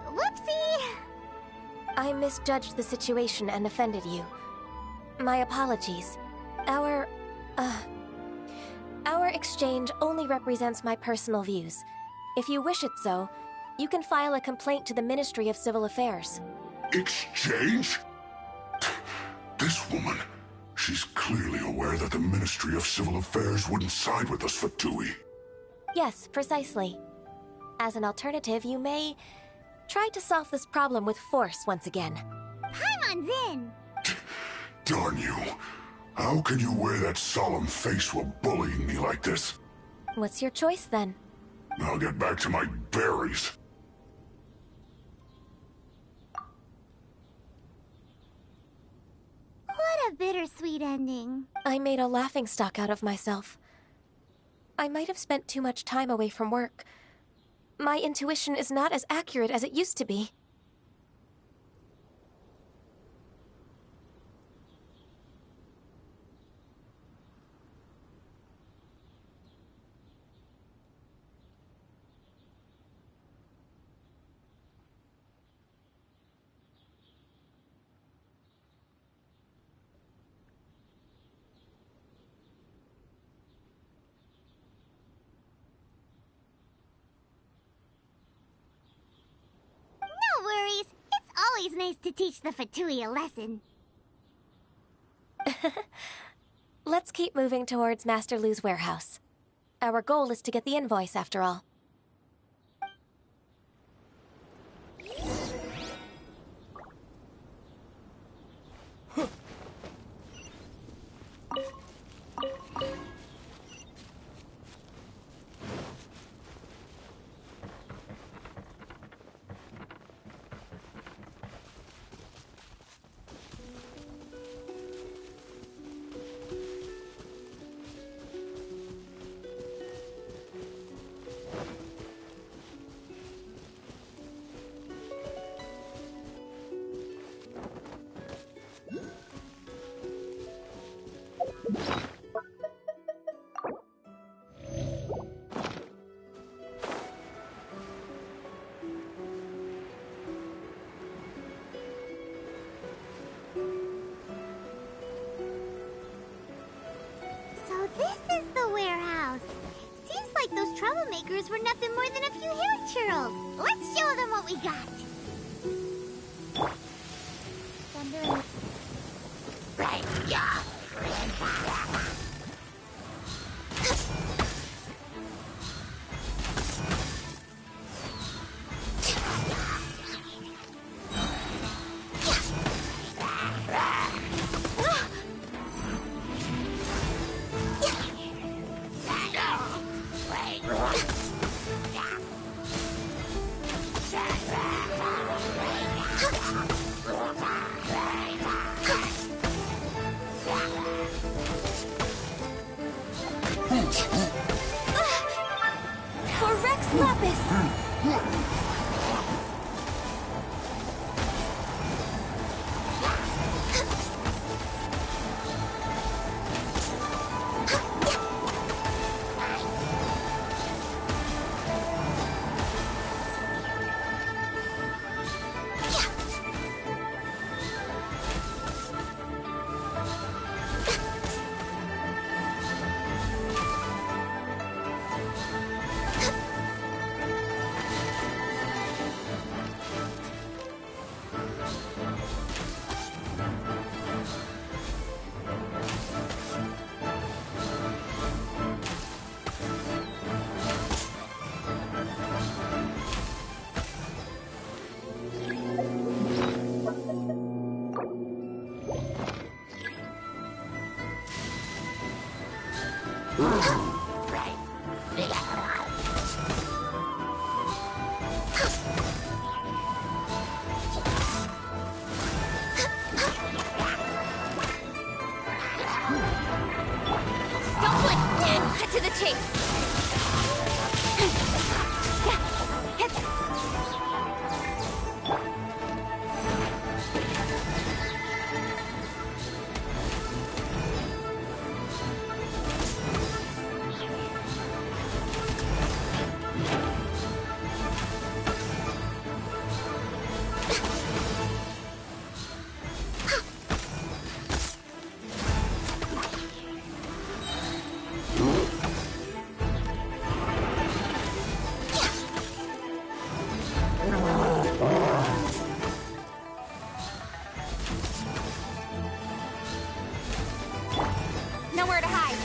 S3: Whoopsie!
S2: I misjudged the situation and offended you. My apologies. Our exchange only represents my personal views. If you wish it so, you can file a complaint to the Ministry of Civil Affairs.
S9: Exchange? This woman, she's clearly aware that the Ministry of Civil Affairs wouldn't side with us, Fatui.
S2: Yes, precisely. As an alternative, you may try to solve this problem with force once again.
S3: Paimon's in!
S9: Darn you. How can you wear that solemn face while bullying me like this?
S2: What's your choice, then?
S9: I'll get back to my berries.
S3: What a bittersweet ending.
S2: I made a laughingstock out of myself. I might have spent too much time away from work. My intuition is not as accurate as it used to be.
S3: No worries. It's always nice to teach the Fatui a lesson.
S2: Let's keep moving towards Master Lu's warehouse. Our goal is to get the invoice, after all.
S3: So this is the warehouse. Seems like those troublemakers were nothing more than a few hair churls. Let's show them what we got. Thunder. Right, yeah.
S2: For Rex Lapis!
S3: Cut to the chase! Nowhere to hide.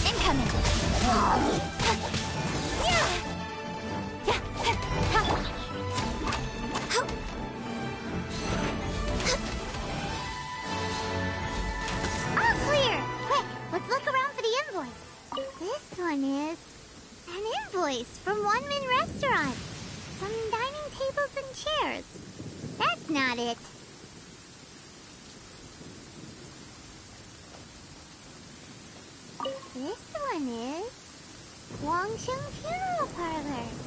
S3: Incoming. All clear. Quick, let's look around for the invoice. This one is an invoice from One Min Restaurant. Some dining tables and chairs. That's not it. This one is Wangsheng Funeral Parlor.